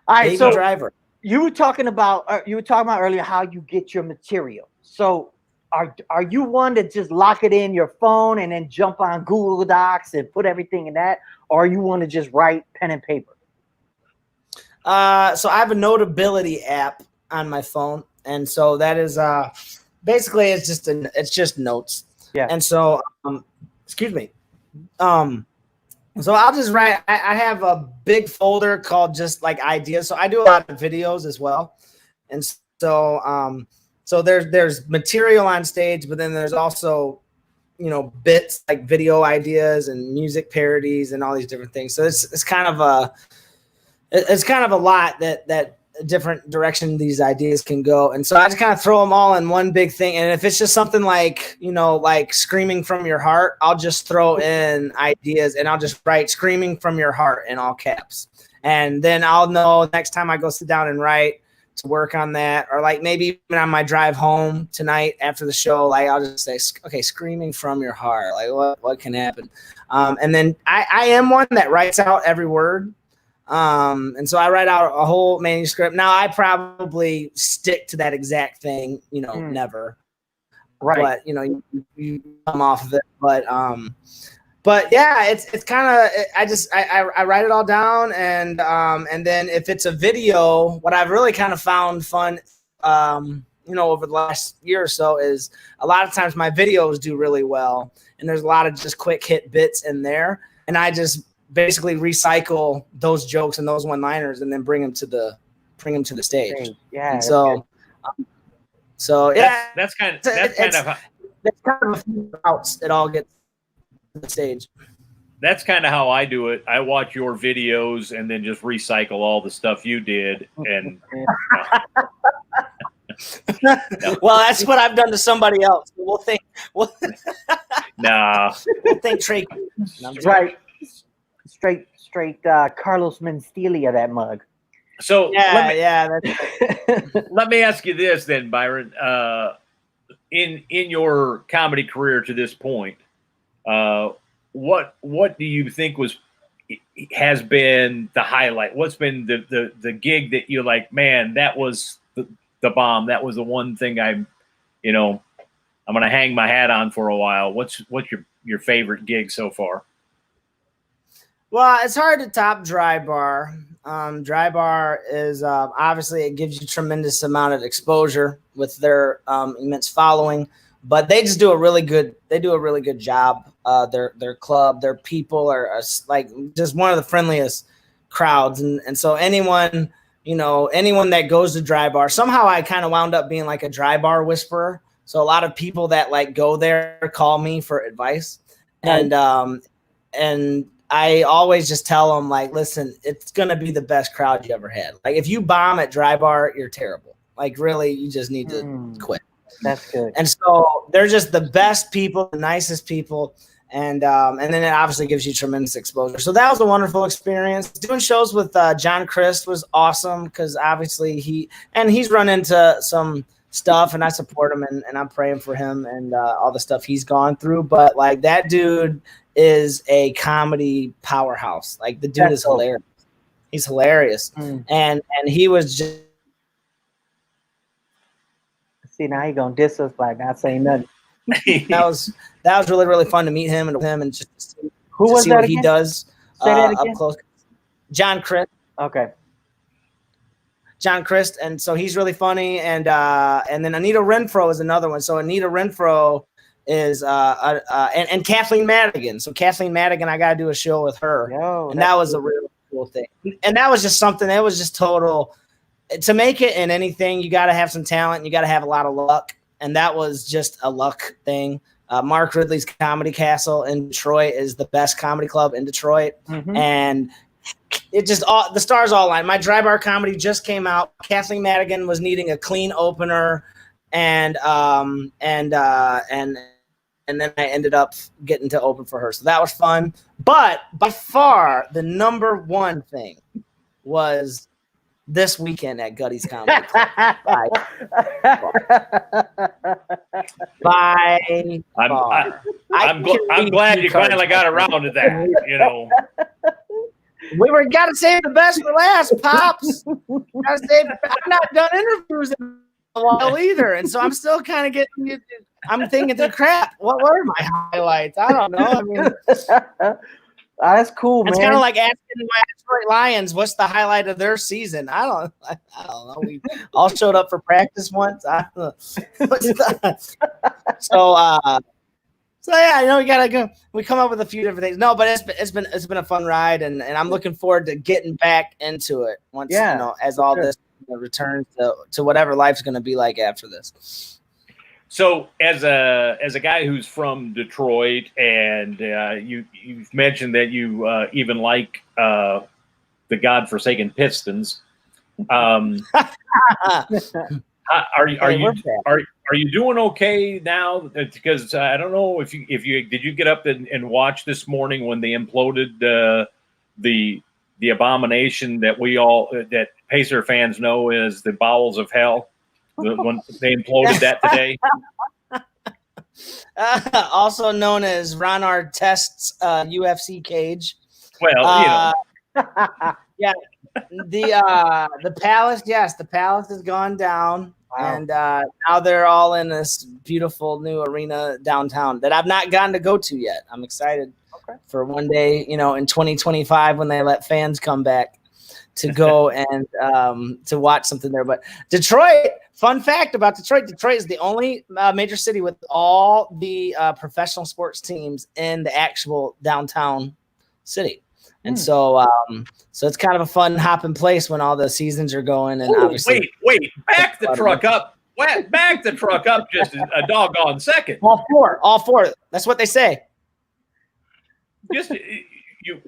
All right, Baby so Driver. you were talking about earlier how you get your material. So are you one to just lock it in your phone and then jump on Google Docs and put everything in that, or you want to just write pen and paper? So I have a notability app on my phone, and so that is basically it's just notes. Yeah. And so excuse me. So I'll just write. I have a big folder called just like ideas. So I do a lot of videos as well, and so so there's material on stage, but then there's also bits like video ideas and music parodies and all these different things. So it's kind of a lot that different direction these ideas can go. And so I just kind of throw them all in one big thing. And if it's just something like, like screaming from your heart, I'll just throw in ideas and I'll just write screaming from your heart in all caps. And then I'll know next time I go sit down and write to work on that. Or like maybe even on my drive home tonight after the show, like I'll just say, okay, screaming from your heart. Like what can happen? And then I am one that writes out every word. And so I write out a whole manuscript. Now I probably stick to that exact thing, never. Right. But you come off of it. But yeah, it's kind of I write it all down, and then if it's a video, what I've really kind of found fun, over the last year or so is a lot of times my videos do really well, and there's a lot of just quick hit bits in there, and I just basically recycle those jokes and those one-liners and then bring them to the stage. Yeah. And so yeah, That's kind of a few routes it all gets to the stage. That's kind of how I do it. I watch your videos and then just recycle all the stuff you did. And well, that's what I've done to somebody else. We'll think Trey. Right. Straight Carlos Mencia that mug. So that's let me ask you this then, Byron. In your comedy career to this point, what do you think has been the highlight? What's been the gig that you're like, man, that was the bomb. That was the one thing I'm going to hang my hat on for a while. What's your favorite gig so far? Well, it's hard to top Dry Bar. Dry Bar is obviously it gives you tremendous amount of exposure with their immense following, but they just do a really good job. Their club, their people are like just one of the friendliest crowds, and so anyone that goes to Dry Bar, somehow I kind of wound up being like a Dry Bar whisperer. So a lot of people that like go there call me for advice, and I always just tell them, like, listen, it's going to be the best crowd you ever had. Like, if you bomb at Dry Bar, you're terrible. Like, really, you just need to quit. That's good. And so they're just the best people, the nicest people. And then it obviously gives you tremendous exposure. So that was a wonderful experience. Doing shows with John Christ was awesome because obviously he's run into some stuff, and I support him and I'm praying for him and all the stuff he's gone through. But, like, that dude is a comedy powerhouse. Like, the dude is hilarious. He's hilarious. And he was just see, now you're gonna diss us by not saying nothing. that was really, really fun to meet him and just see what again? He does up close. John Christ. Okay. John Christ, and so he's really funny, and then Anita Renfro is another one. So Anita Renfro is and Kathleen Madigan. So Kathleen Madigan, I got to do a show with her, and that was a really cool thing. And that was just something. It was just total. To make it in anything, you got to have some talent. You got to have a lot of luck, and that was just a luck thing. Mark Ridley's Comedy Castle in Detroit is the best comedy club in Detroit, and it just the stars all aligned. My Dry Bar comedy just came out. Kathleen Madigan was needing a clean opener, and then I ended up getting to open for her. So that was fun. But by far the number one thing was this weekend at Gutty's Comedy Club. By far. I'm glad you finally got around to that. We gotta save the best for last, Pops. Gotta save. I've not done interviews in a while either, and so I'm still kind of getting. I'm thinking through crap. What were my highlights? I don't know. I mean, That's cool, it's man. kind of like asking my Detroit Lions what's the highlight of their season. I don't know. We all showed up for practice once. I don't know. So yeah, you know, we gotta go. We come up with a few different things. No, but it's been a fun ride, and I'm looking forward to getting back into it once you know, as all this returns to whatever life's going to be like after this. So, as a guy who's from Detroit, and you've mentioned that you even like the godforsaken Pistons, are you doing okay now? Because I don't know if you did you get up and watch this morning when they imploded the abomination that that Pacer fans know as the bowels of hell. When they imploded that today, also known as Ron Artest's UFC cage. Well, yeah, the Palace. Yes, the Palace has gone down, and now they're all in this beautiful new arena downtown that I've not gotten to go to yet. I'm excited for one day, you know, in 2025 when they let fans come back to go and to watch something there. But Detroit, fun fact about Detroit is the only major city with all the professional sports teams in the actual downtown city. And so it's kind of a fun hopping place when all the seasons are going. And obviously, wait, back the truck up. Back the truck up just a doggone second. All four. That's what they say. Just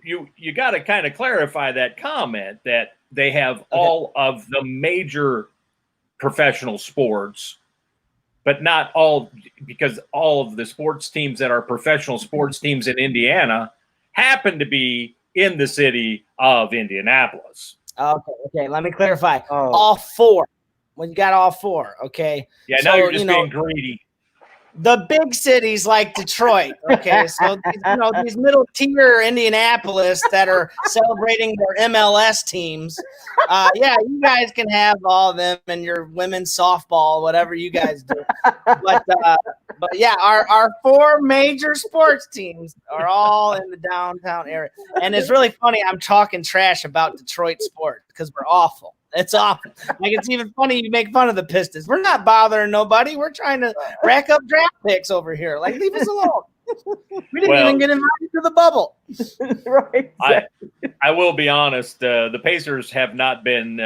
you got to kind of clarify that comment that they have all of the major professional sports, but not all, because all of the sports teams that are professional sports teams in Indiana happen to be in the city of Indianapolis. Okay. Let me clarify. All four. When you got all four, okay. Yeah, now you're just being greedy. The big cities like Detroit, okay, so these middle tier Indianapolis that are celebrating their MLS teams, you guys can have all of them and your women's softball, whatever you guys do. But yeah, our four major sports teams are all in the downtown area, and it's really funny. I'm talking trash about Detroit sports because we're awful. It's awful. Like, it's even funny you make fun of the Pistons. We're not bothering nobody. We're trying to rack up draft picks over here. Like, leave us alone. We didn't even get invited to the bubble. Right. I will be honest. The Pacers have not been,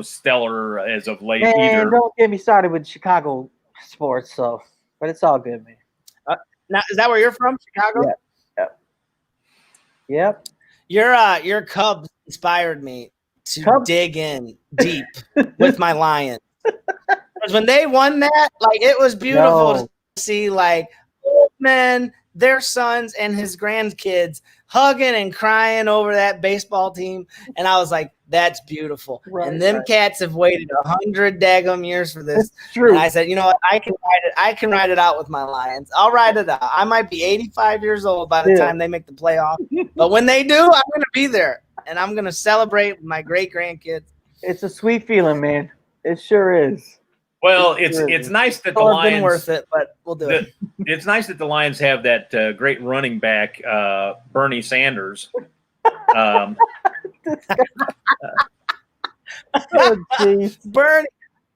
stellar as of late either. Don't get me started with Chicago sports. But it's all good, man. Now, is that where you're from, Chicago? Yep. Your Cubs inspired me to dig in deep with my Lions. Because when they won that, like, it was beautiful to see, like, old men, their sons and his grandkids hugging and crying over that baseball team. And I was like, that's beautiful. And them cats have waited 100 daggum years for this. That's true. And I said, you know what? I can ride it out with my Lions. I'll ride it out. I might be 85 years old by the time they make the playoff. But when they do, I'm going to be there. And I'm going to celebrate with my great-grandkids. It's a sweet feeling, man. It sure is. Well, it's nice that the Lions been worth it, but we'll do it. It's nice that the Lions have that great running back, Bernie Sanders.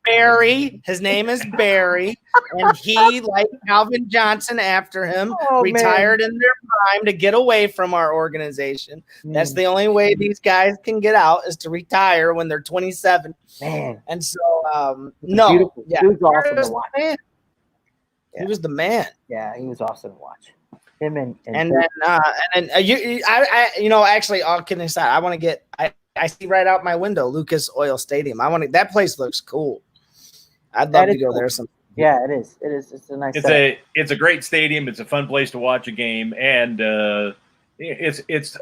Barry. His name is Barry, and he, like Calvin Johnson after him, retired in their prime to get away from our organization. That's the only way these guys can get out, is to retire when they're 27. Man. And so, he was awesome to watch. He was the man. Yeah, he was awesome to watch. Him actually, all kidding aside, I want to get. I see right out my window Lucas Oil Stadium. That place looks cool. I'd love to go there sometime. Yeah, it is. It is. It's a nice. It's a great stadium. It's a fun place to watch a game, and it's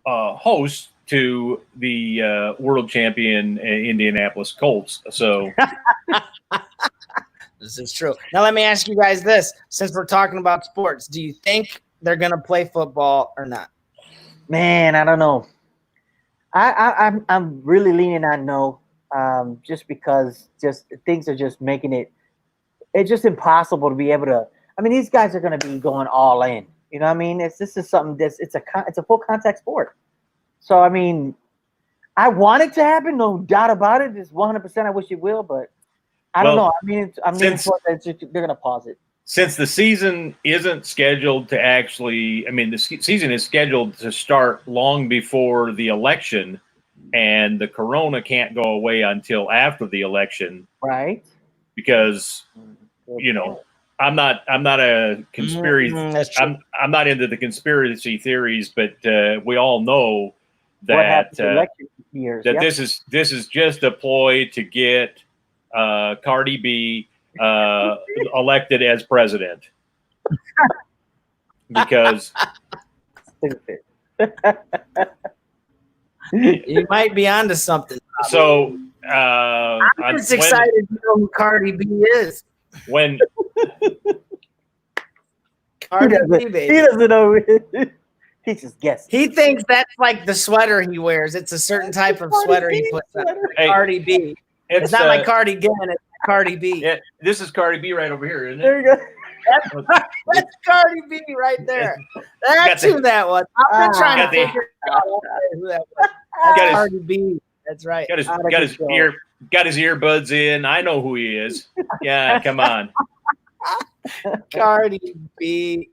host to the world champion Indianapolis Colts. So this is true. Now let me ask you guys this: since we're talking about sports, do you think they're going to play football or not? Man, I don't know. I'm really leaning on no, just because things are just making it's just impossible to be able to. I mean, these guys are going to be going all in. You know what I mean? This is something it's a full contact sport. So I mean, I want it to happen, no doubt about it. It's 100%. I wish it will, but I don't know. I mean, I'm leaning toward that they're going to pause it. Since the season isn't scheduled to actually, I mean, the season is scheduled to start long before the election, and the corona can't go away until after the election, right? Because, I'm not a conspiracy. I'm not into the conspiracy theories, but we all know that this is just a ploy to get Cardi B elected as president, because you might be onto something. So I'm just excited to know who Cardi B is. When Cardi B, baby. He doesn't know. He's just guessing. He thinks that's like the sweater he wears. It's a certain type of sweater he puts on. Hey, Cardi B. It's not like cardigan. It's Cardi B. Yeah, this is Cardi B right over here, isn't it? There you go. That's Cardi B right there. That's who that was. I've been trying to figure out who that was. That's Cardi B. That's right. Got his earbuds in. I know who he is. Yeah, come on. Cardi B.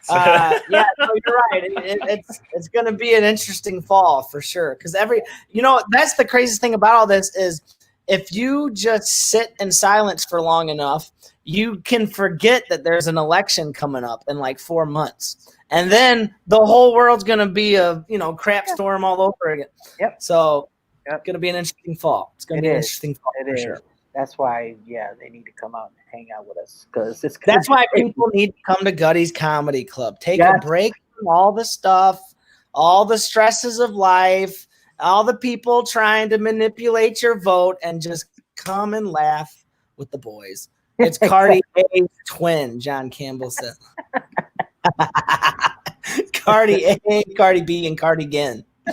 Yeah, no, you're right. It's going to be an interesting fall for sure. Because that's the craziest thing about all this is if you just sit in silence for long enough, you can forget that there's an election coming up in like 4 months. And then the whole world's going to be a, crap storm all over again. Yep. So it's going to be an interesting fall. It's going to be an interesting fall for sure. That's why, they need to come out and hang out with us because that's why people need to come to Gutty's Comedy Club. Take a break from all the stuff, all the stresses of life, all the people trying to manipulate your vote, and just come and laugh with the boys. It's Cardi A's twin, John Campbell said. Cardi A, Cardi B, and Cardigan. I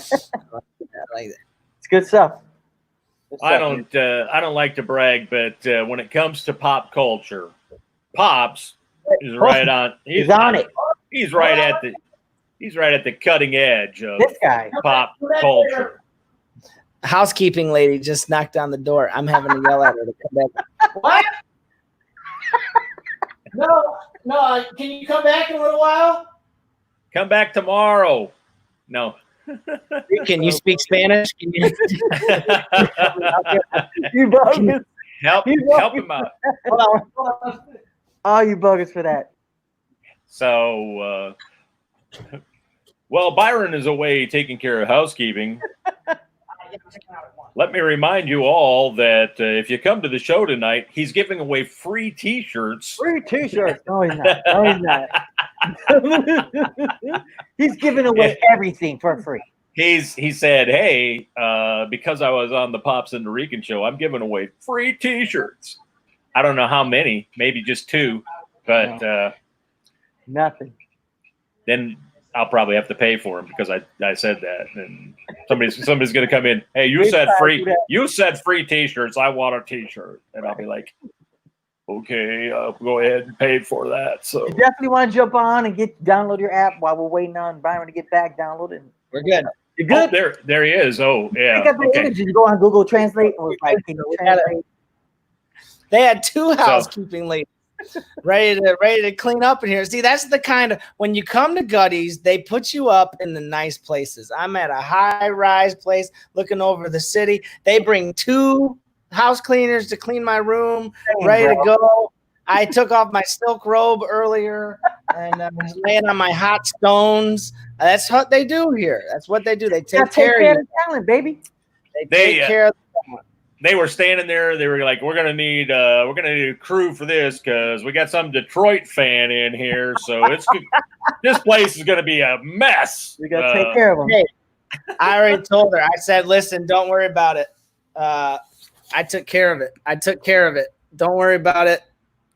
like that. It's good stuff. I don't like to brag, but when it comes to pop culture, Pops is right on. He's on it. He's right at the cutting edge of this guy. Pop culture. Housekeeping lady just knocked on the door. I'm having to yell at her to come back. What? No. Can you come back in a little while? Come back tomorrow. No. Can you speak Spanish? Can you? You bogus. Help him out. Hold on. Oh, you bogus for that. So, Byron is away taking care of housekeeping. Let me remind you all that if you come to the show tonight, he's giving away free T-shirts. Free T-shirts. No, he's not. He's giving away everything for free. He said, hey, because I was on the Pops and the Rican show, I'm giving away free T-shirts. I don't know how many, maybe just 2, but nothing. Then I'll probably have to pay for them because I said that, and somebody's going to come in. Hey, you said free T-shirts. I want a T-shirt, and I'll be like, okay, I'll go ahead and pay for that. So you definitely want to jump on and download your app while we're waiting on Byron to get back. Download it. We're good. You're good. Oh, there he is. Oh, yeah. Okay. You go on Google Translate and was like, translate? They had 2 housekeeping ladies ready to clean up in here. See, that's the kind of when you come to Gutty's, they put you up in the nice places. I'm at a high-rise place looking over the city. They bring 2 house cleaners to clean my room, ready to go. I took off my silk robe earlier and I was laying on my hot stones. That's what they do here. That's what they do. They take care of the talent, baby. They take care of the talent. They were standing there. They were like, "We're gonna need a crew for this because we got some Detroit fan in here. So this place is gonna be a mess. We gotta take care of them." Hey, I already told her. I said, "Listen, don't worry about it. I took care of it. Don't worry about it.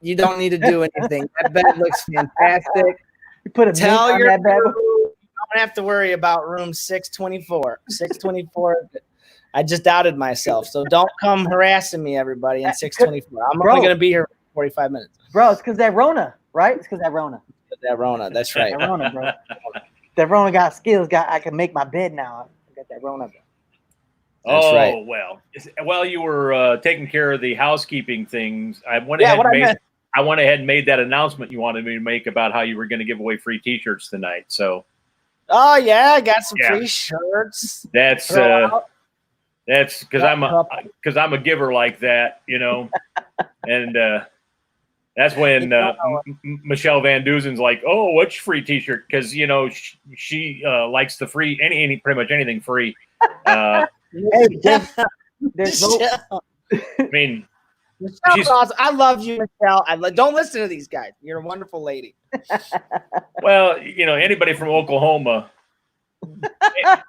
You don't need to do anything. That bed looks fantastic. You put a tell on your that bed. crew, you don't have to worry about room 624. 624. I just doubted myself. So don't come harassing me, everybody, in 624. I'm only going to be here for 45 minutes. Bro, it's because that Rona, right? It's because that Rona. That Rona, that's right. That Rona, bro. That Rona got skills. I can make my bed now. I got that Rona, bro. That's oh, right. well. While you were taking care of the housekeeping things, I went ahead and made that announcement you wanted me to make about how you were going to give away free T-shirts tonight. So, oh yeah, I got some free shirts. That's because I'm a giver like that, you know, and that's when Michelle Van Duzen's like, "Oh, what's your free T-shirt?" Because you know she likes the free pretty much anything free. Hey, there's no. I mean, Michelle's awesome. I love you, Michelle. Don't listen to these guys. You're a wonderful lady. well, you know, anybody from Oklahoma.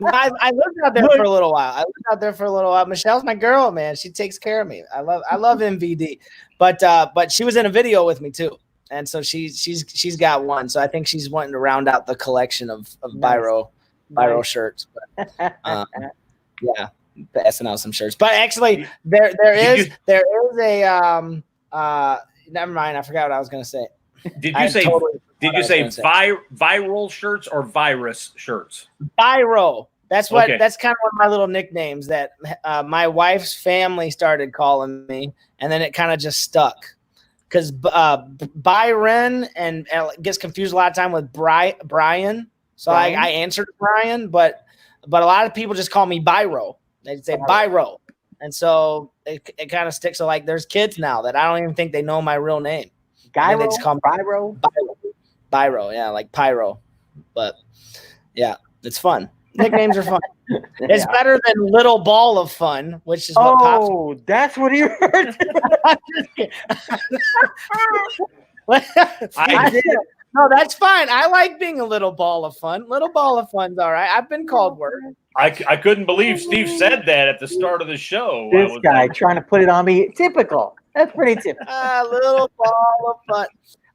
I lived out there for a little while. Michelle's my girl, man. She takes care of me. I love MVD, but she was in a video with me too, and so she's got one. So I think she's wanting to round out the collection of Byro shirts. But, yeah, passing out some shirts. But actually, there is a never mind. I forgot what I was gonna say. Did you say viral shirts or virus shirts? Byro. That's kind of one of my little nicknames that my wife's family started calling me, and then it kind of just stuck. Because Byron and it gets confused a lot of time with Brian. So I answered Brian, but a lot of people just call me Byro. They say Byro. And so it kind of sticks. So like there's kids now that I don't even think they know my real name. Gyro, they just call me Byro, yeah, like pyro. But yeah, it's fun. Nicknames are fun. It's better than Little Ball of Fun, which is what Pops. Oh, that's what he heard. I did. No, that's fine. I like being a little ball of fun. Little ball of fun's all right. I've been called worse. I couldn't believe Steve said that at the start of the show. This guy trying to put it on me. Typical. That's pretty typical. Little ball of fun.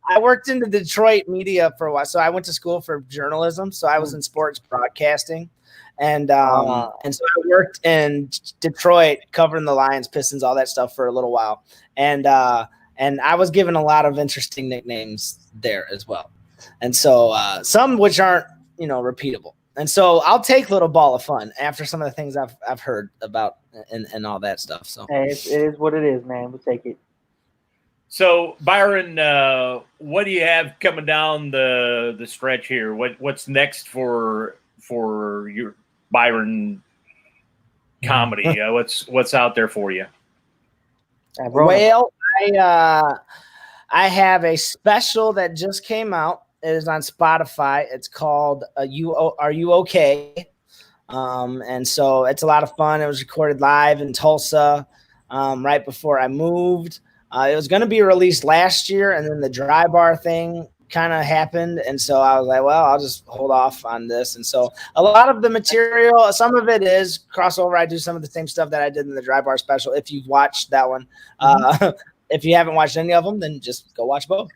I worked in the Detroit media for a while. So I went to school for journalism. So I was in sports broadcasting. And so I worked in Detroit covering the Lions, Pistons, all that stuff for a little while. And I was given a lot of interesting nicknames there as well. And so some which aren't, repeatable. And so I'll take Little Ball of Fun after some of the things I've heard about and all that stuff. So hey, it is what it is, man. We'll take it. So Byron, what do you have coming down the stretch here? What's next for your Byron comedy? What's out there for you? Well, I have a special that just came out. It is on Spotify. It's called Are You Okay? And so it's a lot of fun. It was recorded live in Tulsa right before I moved. It was going to be released last year, and then the dry bar thing kind of happened. And so I was like, well, I'll just hold off on this. And so a lot of the material, some of it is crossover. I do some of the same stuff that I did in the dry bar special. If you've watched that one, if you haven't watched any of them, then just go watch both.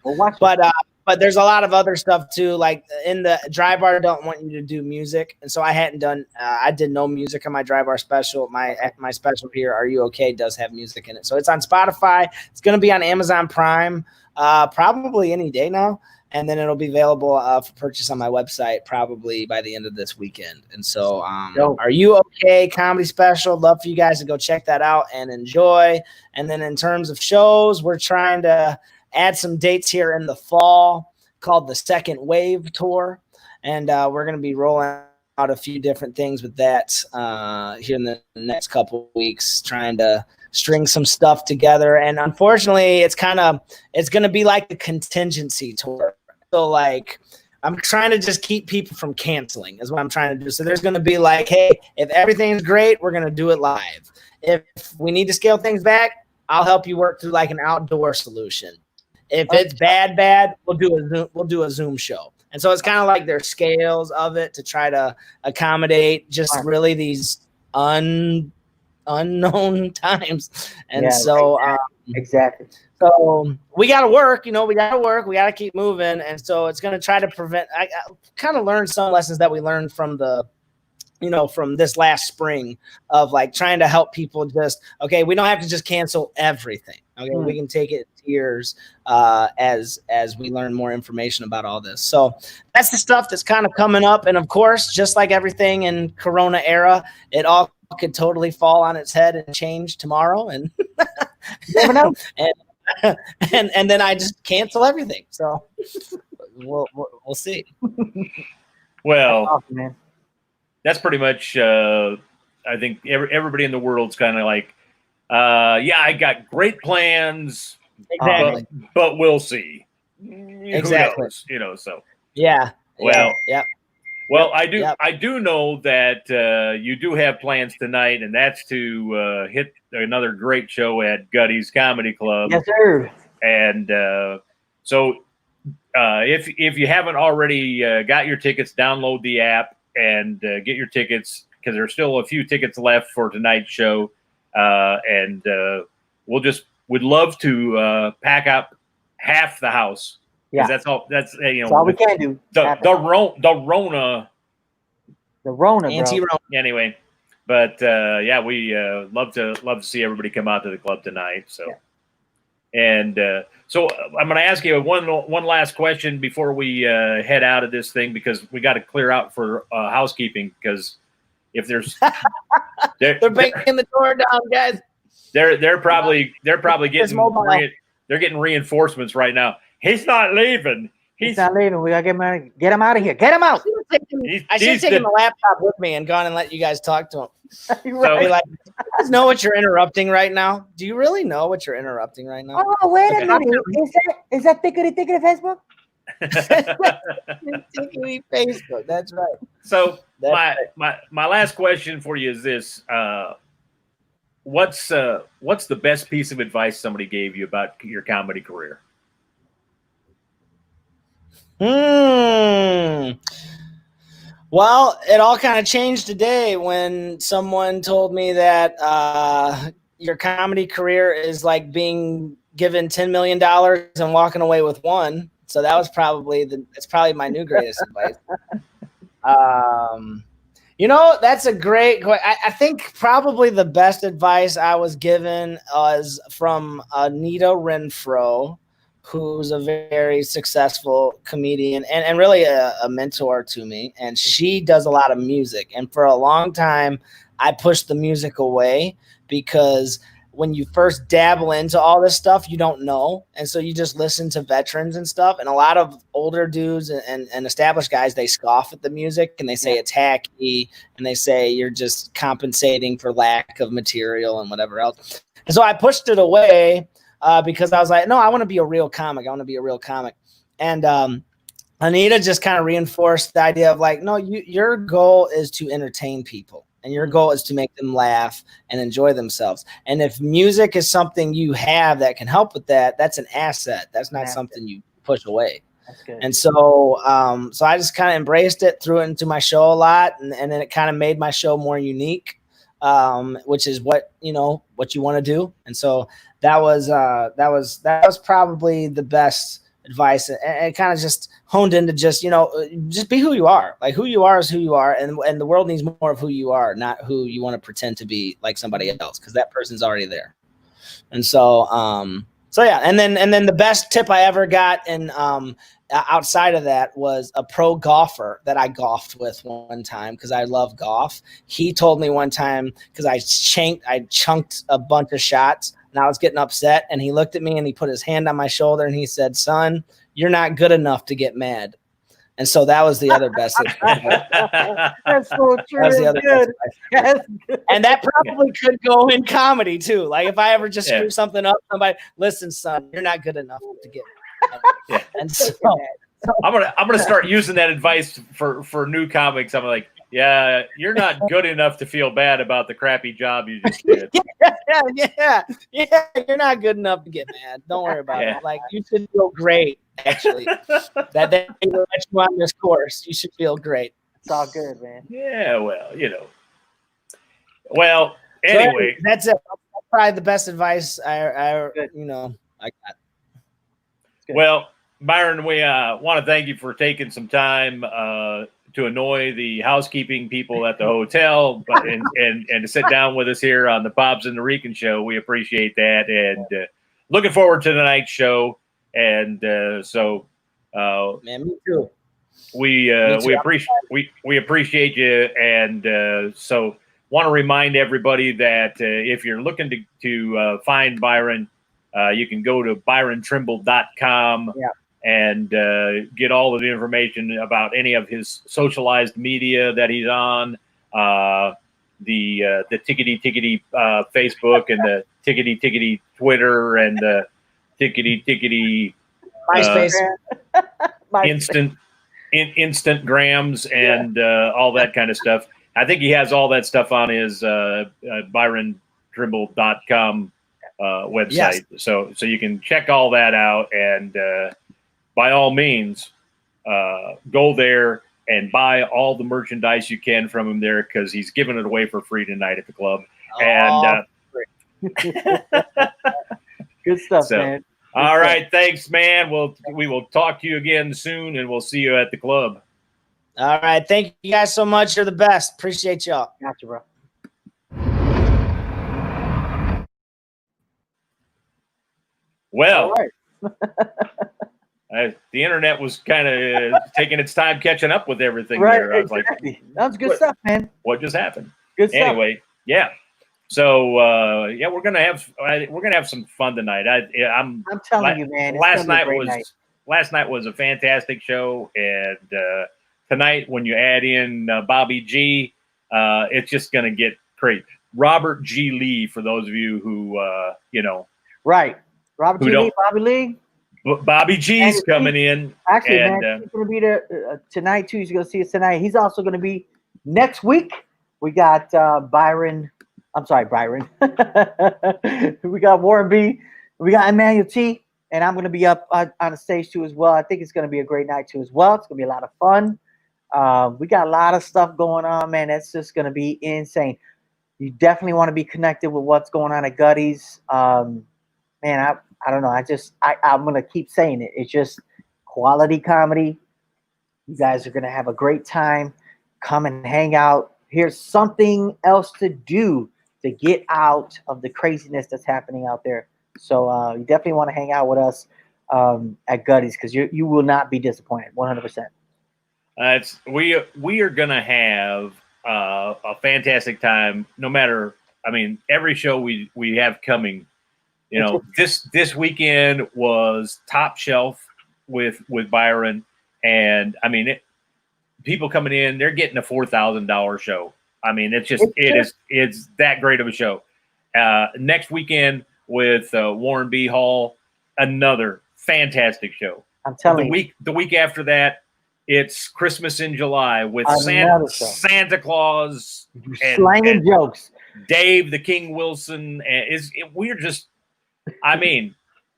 But there's a lot of other stuff too. Like in the dry bar, don't want you to do music, and so I hadn't done. I did no music on my dry bar special. My special here, Are You Okay? Does have music in it, so it's on Spotify. It's going to be on Amazon Prime, probably any day now, and then it'll be available for purchase on my website probably by the end of this weekend. And so, Are You Okay? Comedy special. Love for you guys to go check that out and enjoy. And then in terms of shows, we're trying to add some dates here in the fall called the Second Wave Tour. And we're going to be rolling out a few different things with that here in the next couple of weeks, trying to string some stuff together. And unfortunately, it's going to be like the contingency tour. So like, I'm trying to just keep people from canceling is what I'm trying to do. So there's going to be like, hey, if everything's great, we're going to do it live. If we need to scale things back, I'll help you work through like an outdoor solution. If it's bad, we'll do a Zoom show. And so it's kind of like there's scales of it to try to accommodate just really these unknown times. And Exactly. So we got to work, we got to work. We got to keep moving. And so it's going to try to prevent. I kind of learned some lessons that we learned from from this last spring of like trying to help people okay, we don't have to just cancel everything. Okay, we can take it in tiers as we learn more information about all this. So that's the stuff that's kind of coming up. And of course, just like everything in Corona era, it all could totally fall on its head and change tomorrow. And you never know. and then I just cancel everything. So we'll see. Well, Awesome, man. that's pretty much. I think everybody in the world's kind of like, yeah, I got great plans, Exactly. but we'll see. Exactly. Who knows, So Yeah. Well. Yeah. Well, Yep. I do know that you do have plans tonight, and that's to hit another great show at Gutty's Comedy Club. Yes, sir. And so if you haven't already got your tickets, download the app and get your tickets, because there's still a few tickets left for tonight's show. And we'd love to pack up half the house. Yeah. That's all we can do. The Rona. The Rona, bro. Anti-Rona. Anyway, but yeah, we love to see everybody come out to the club tonight. So, and so I'm going to ask you one last question before we head out of this thing, because we got to clear out for housekeeping. Because if there's they're banging the door down, guys. They're probably getting they're getting reinforcements right now. He's not leaving. He's not leaving. We gotta get him out of here. Get him out. I should have taken the laptop with me and gone and let you guys talk to him. Right. Be like, you guys know what you're interrupting right now? Do you really know what you're interrupting right now? Oh, wait a minute. Is that thickety Facebook? Facebook. That's right. So my last question for you is this: what's the best piece of advice somebody gave you about your comedy career? Well, it all kind of changed today when someone told me that your comedy career is like being given $10 million and walking away with one. So that was probably my new greatest advice. That's a great question. I think probably the best advice I was given was from Anita Renfro, who's a very successful comedian and really a mentor to me. And she does a lot of music. And for a long time, I pushed the music away because when you first dabble into all this stuff, you don't know. And so you just listen to veterans and stuff. And a lot of older dudes and established guys, they scoff at the music and they say it's hacky and they say you're just compensating for lack of material and whatever else. And so I pushed it away. Because I was like, no, I want to be a real comic. And Anita just kind of reinforced the idea of like, no, your goal is to entertain people and your goal is to make them laugh and enjoy themselves. And if music is something you have that can help with that, that's an asset. That's not something you push away. That's good. And so I just kind of embraced it, threw it into my show a lot. And then it kind of made my show more unique, which is what you want to do. And so that was probably the best advice, and it kind of just honed into just be who you are. Like who you are is who you are, and the world needs more of who you are, not who you want to pretend to be like somebody else, because that person's already there. And so yeah, and then the best tip I ever got and outside of that was a pro golfer that I golfed with one time because I love golf. He told me one time, because I chunked a bunch of shots and I was getting upset, and he looked at me and he put his hand on my shoulder and he said, "Son, you're not good enough to get mad." And so that was the other best. That's so true. That was the other good. best. And that probably could go in comedy too. Like if I ever just screw something up, somebody, "Listen, son, you're not good enough to get mad." Yeah. And so I'm gonna start using that advice for new comics. I'm like, yeah, you're not good enough to feel bad about the crappy job you just did. yeah, you're not good enough to get mad. Don't worry about it. Like you should feel great, actually. that they let you on this course. You should feel great. It's all good, man. Yeah, well, Well, Anyway, that's it. That's probably the best advice I Good. I got. Good. well, Byron, we want to thank you for taking some time to annoy the housekeeping people at the hotel, but and to sit down with us here on the Pops and the Rican show. We appreciate that, and looking forward to tonight's show. And so, Man, me too. we appreciate you, and so want to remind everybody that if you're looking to find Byron, you can go to byrontrimble.com. Yeah. And get all of the information about any of his socialized media that he's on, the tickety Facebook and the tickety Twitter and the tickety MySpace. instant grams and all that kind of stuff. I think he has all that stuff on his byrontrimble.com website. Yes. So you can check all that out, and by all means, go there and buy all the merchandise you can from him there, because he's giving it away for free tonight at the club. And Good stuff, So, man. all right, thanks, man. We will talk to you again soon, and we'll see you at the club. All right. Thank you guys so much. You're the best. Appreciate y'all. Gotcha, bro. Well, All right. the internet was kind of taking its time catching up with everything Right, there. I was exactly. like, That was good what? stuff, man. what just happened? Good stuff. Anyway, yeah. So yeah, we're gonna have some fun tonight. I'm telling you, man. it's last gonna be a night great was night. last night was a fantastic show, and tonight when you add in Bobby G, it's just gonna get great. Robert G. Lee, for those of you who Right. Robert Who T. Lee, don't- Bobby Lee. Bobby G's And coming in. Actually, And, man, he's going to be there tonight, too. He's going to see us tonight. He's also going to be next week. We got Byron. I'm sorry, Byron. We got Warren B. We got Emmanuel T. And I'm going to be up on the stage, too, as well. I think it's going to be a great night, too, as well. It's going to be a lot of fun. We got a lot of stuff going on, man. That's just going to be insane. You definitely want to be connected with what's going on at Gutty's. Man, I don't know. I'm going to keep saying it. It's just quality comedy. You guys are going to have a great time. Come and hang out. Here's something else to do to get out of the craziness that's happening out there. So you definitely want to hang out with us at Gutty's, because you will not be disappointed, 100%. We are gonna have a fantastic time. No matter, I mean, every show we have coming. This weekend was top shelf with Byron, and I mean, people coming in, they're getting a $4,000 show. I mean, it's that great of a show. Next weekend with Warren B. Hall, another fantastic show. I'm telling you. The week after that, it's Christmas in July with Another show. Santa Claus and Slanging jokes. Dave the King Wilson. And we're just, I mean,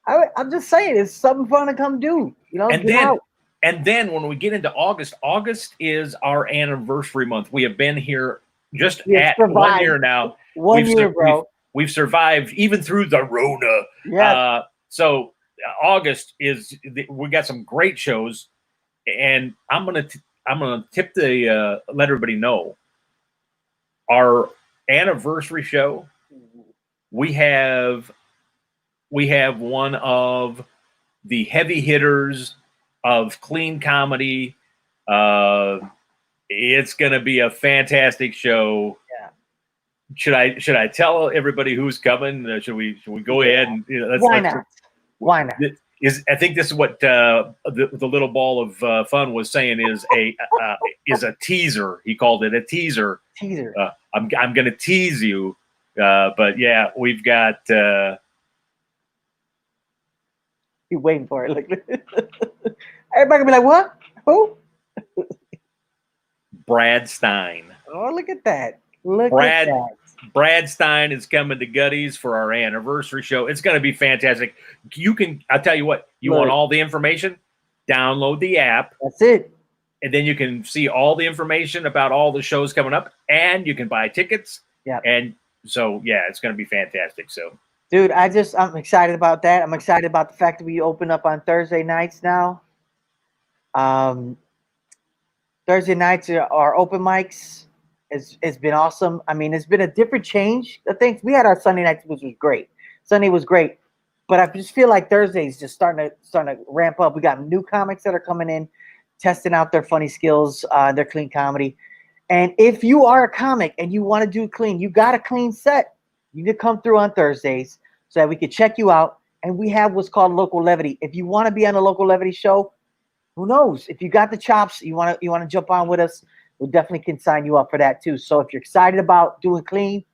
I'm just saying, it's something fun to come do. And then when we get into August is our anniversary month. We have been here just at 1 year now. 1 year, bro. We've survived even through the Rona. Yes. So August we got some great shows, and I'm gonna tip let everybody know our anniversary show. We have one of the heavy hitters of clean comedy. It's going to be a fantastic show. Yeah. Should I tell everybody who's coming? Should we go ahead and Why not? Why not? I think this is what the little ball of fun was saying is a teaser. He called it a teaser. Teaser. I'm going to tease you, but yeah, we've got. You waiting for it? Like, everybody gonna be like, "What? Who?" Brad Stein. Oh, look at that! Look at that! Brad Stein is coming to Gutty's for our anniversary show. It's going to be fantastic. I'll tell you what. You want all the information? Download the app. That's it. And then you can see all the information about all the shows coming up, and you can buy tickets. Yeah. And So yeah, it's going to be fantastic. So Dude, I'm excited about that. I'm excited about the fact that we open up on Thursday nights now. Thursday nights are open mics. It's been awesome. I mean, it's been a different change. I think we had our Sunday nights, which was great. Sunday was great, but I just feel like Thursday's just starting to ramp up. We got new comics that are coming in, testing out their funny skills, their clean comedy. And if you are a comic and you want to do clean, you got a clean set, you need to come through on Thursdays so that we can check you out. And we have what's called local levity. If you want to be on a local levity show, who knows? If you got the chops, you want to jump on with us, we definitely can sign you up for that too. So if you're excited about doing clean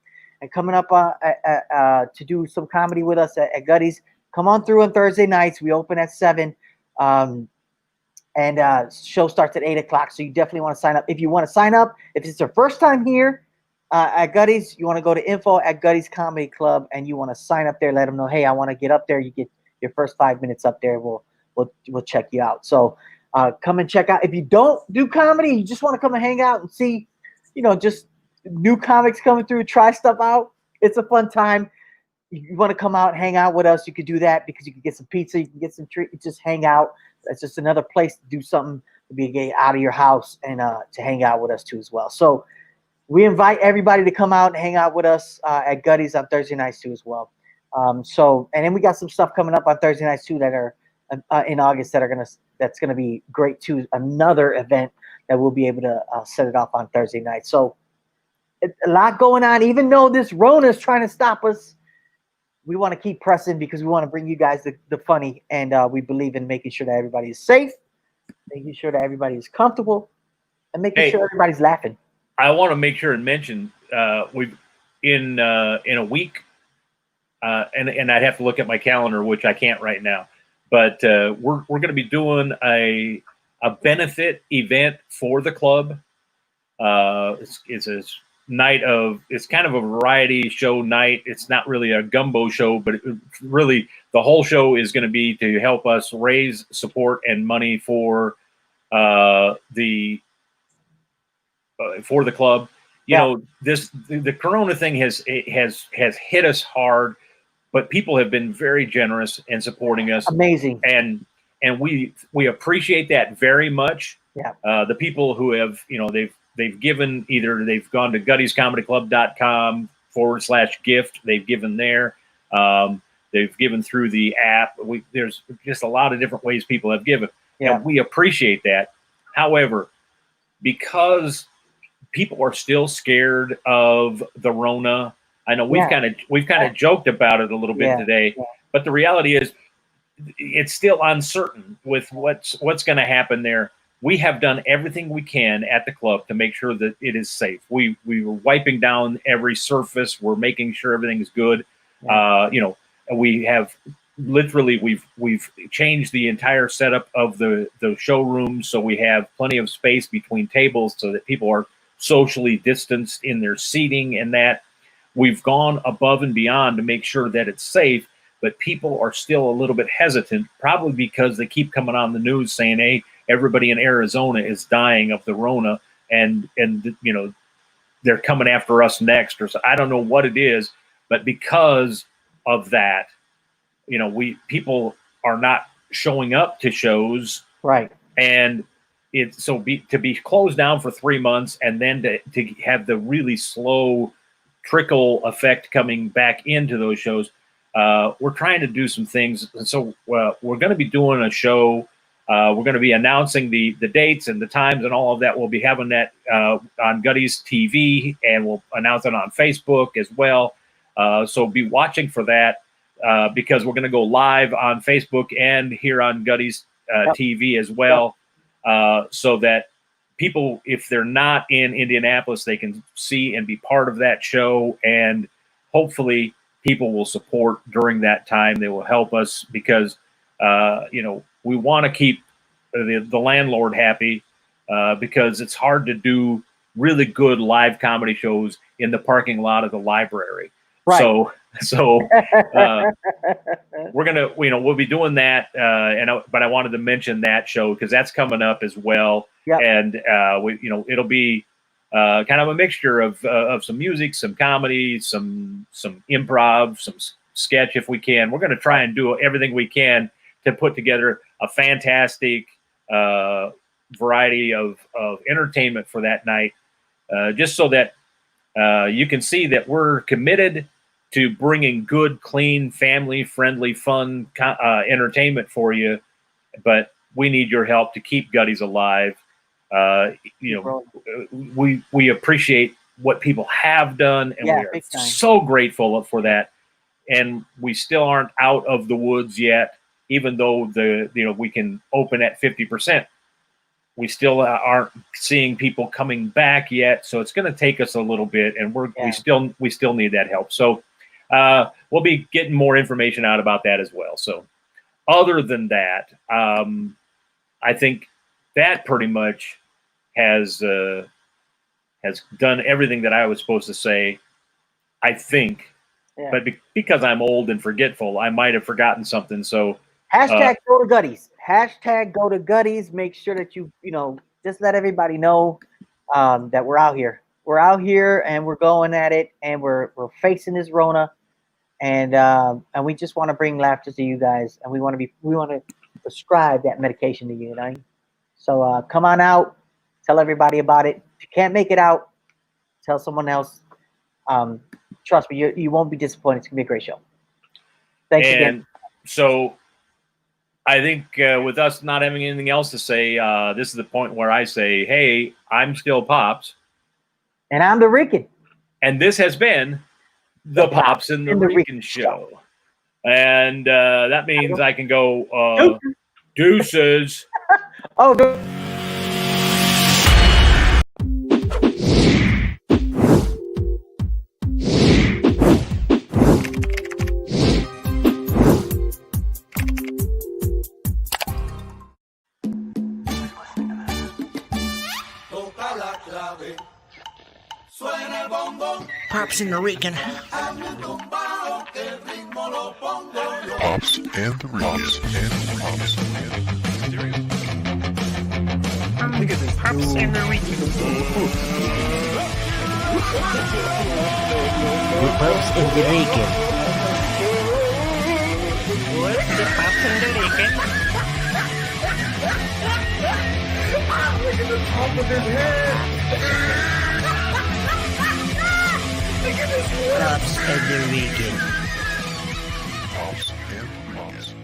and coming up to do some comedy with us at Gutty's, come on through on Thursday nights. We open at 7, and show starts at 8 o'clock. So you definitely want to sign up. If you want to sign up, if it's your first time here at Gutty's, you want to go to info@Gutty's Comedy Club, and you want to sign up there. Let them know, hey, I want to get up there. You get your first 5 minutes up there. We'll check you out. So come and check out. If you don't do comedy, you just want to come and hang out and see, just new comics coming through, try stuff out. It's a fun time. You want to come out, hang out with us, you could do that because you can get some pizza, you can get some treats, just hang out. That's just another place to do something, to be out of your house and to hang out with us too as well. So we invite everybody to come out and hang out with us at Gutty's on Thursday nights too as well. And then we got some stuff coming up on Thursday nights too that are in August that's gonna be great too. Another event that we'll be able to set it off on Thursday night. So a lot going on. Even though this Rona is trying to stop us, we want to keep pressing because we want to bring you guys the funny, and we believe in making sure that everybody is safe, making sure that everybody is comfortable, and making sure everybody's laughing. I want to make sure and mention we've in a week, and I'd have to look at my calendar, which I can't right now. But we're going to be doing a benefit event for the club. It's a night it's kind of a variety show night. It's not really a gumbo show, but really the whole show is going to be to help us raise support and money for the club. The Corona thing has hit us hard, but people have been very generous in supporting us. Amazing. And we appreciate that very much. Yeah. The people who have, they've given, either they've gone to Gutty'sComedyClub.com/gift. They've given there. They've given through the app. There's just a lot of different ways people have given. Yeah. And we appreciate that. However, because people are still scared of the Rona, I know we've kind of joked about it a little bit today, but the reality is it's still uncertain with what's going to happen there. We have done everything we can at the club to make sure that it is safe. We were wiping down every surface. We're making sure everything's good. And we have literally we've changed the entire setup of the showroom, so we have plenty of space between tables so that people are socially distanced in their seating, and that we've gone above and beyond to make sure that it's safe. But people are still a little bit hesitant, probably because they keep coming on the news saying, hey, everybody in Arizona is dying of the Rona, and they're coming after us next, or so. I don't know what it is, but because of that, people are not showing up to shows, right? And it's to be closed down for 3 months, and then to have the really slow trickle effect coming back into those shows. We're trying to do some things, and so we're going to be doing a show. We're going to be announcing the dates and the times and all of that. We'll be having that on Gutty's TV, and we'll announce it on Facebook as well. So be watching for that because we're going to go live on Facebook and here on Gutty's TV as well, so that people, if they're not in Indianapolis, they can see and be part of that show, and hopefully people will support during that time. They will help us because we want to keep the landlord happy because it's hard to do really good live comedy shows in the parking lot of the library. Right. So we're gonna, we'll be doing that. But I wanted to mention that show because that's coming up as well. Yep. And it'll be kind of a mixture of some music, some comedy, some improv, some sketch if we can. We're going to try and do everything we can to put together a fantastic variety of entertainment for that night, just so that you can see that we're committed to bringing good, clean, family-friendly, fun entertainment for you. But we need your help to keep Gutties alive. We appreciate what people have done, and we are so grateful for that. And we still aren't out of the woods yet, even though we can open at 50%. We still aren't seeing people coming back yet, so it's going to take us a little bit, and we still need that help. So we'll be getting more information out about that as well. So other than that, I think that pretty much has done everything that I was supposed to say, I think. Yeah. But because I'm old and forgetful, I might have forgotten something. So hashtag go to Gutties. Hashtag go to Gutties. Make sure that you just let everybody know that we're out here. We're out here and we're going at it, and we're facing this Rona, and we just want to bring laughter to you guys, and we want to prescribe that medication to you. So come on out. Tell everybody about it. If you can't make it out, tell someone else. Trust me, you won't be disappointed. It's going to be a great show. Thanks again. So I think with us not having anything else to say, this is the point where I say, hey, I'm still Pops. And I'm the Rican. And this has been the Pops and the Rican Show. And that means I can go deuces. Oh, Pops and the Rican. Pops and the Rican. Look at this. Pops and the Rican. The Pops and the Rican. What? The Pops and the Rican. Look at the top of his head. Pops and the Rican. Pops and the Rican.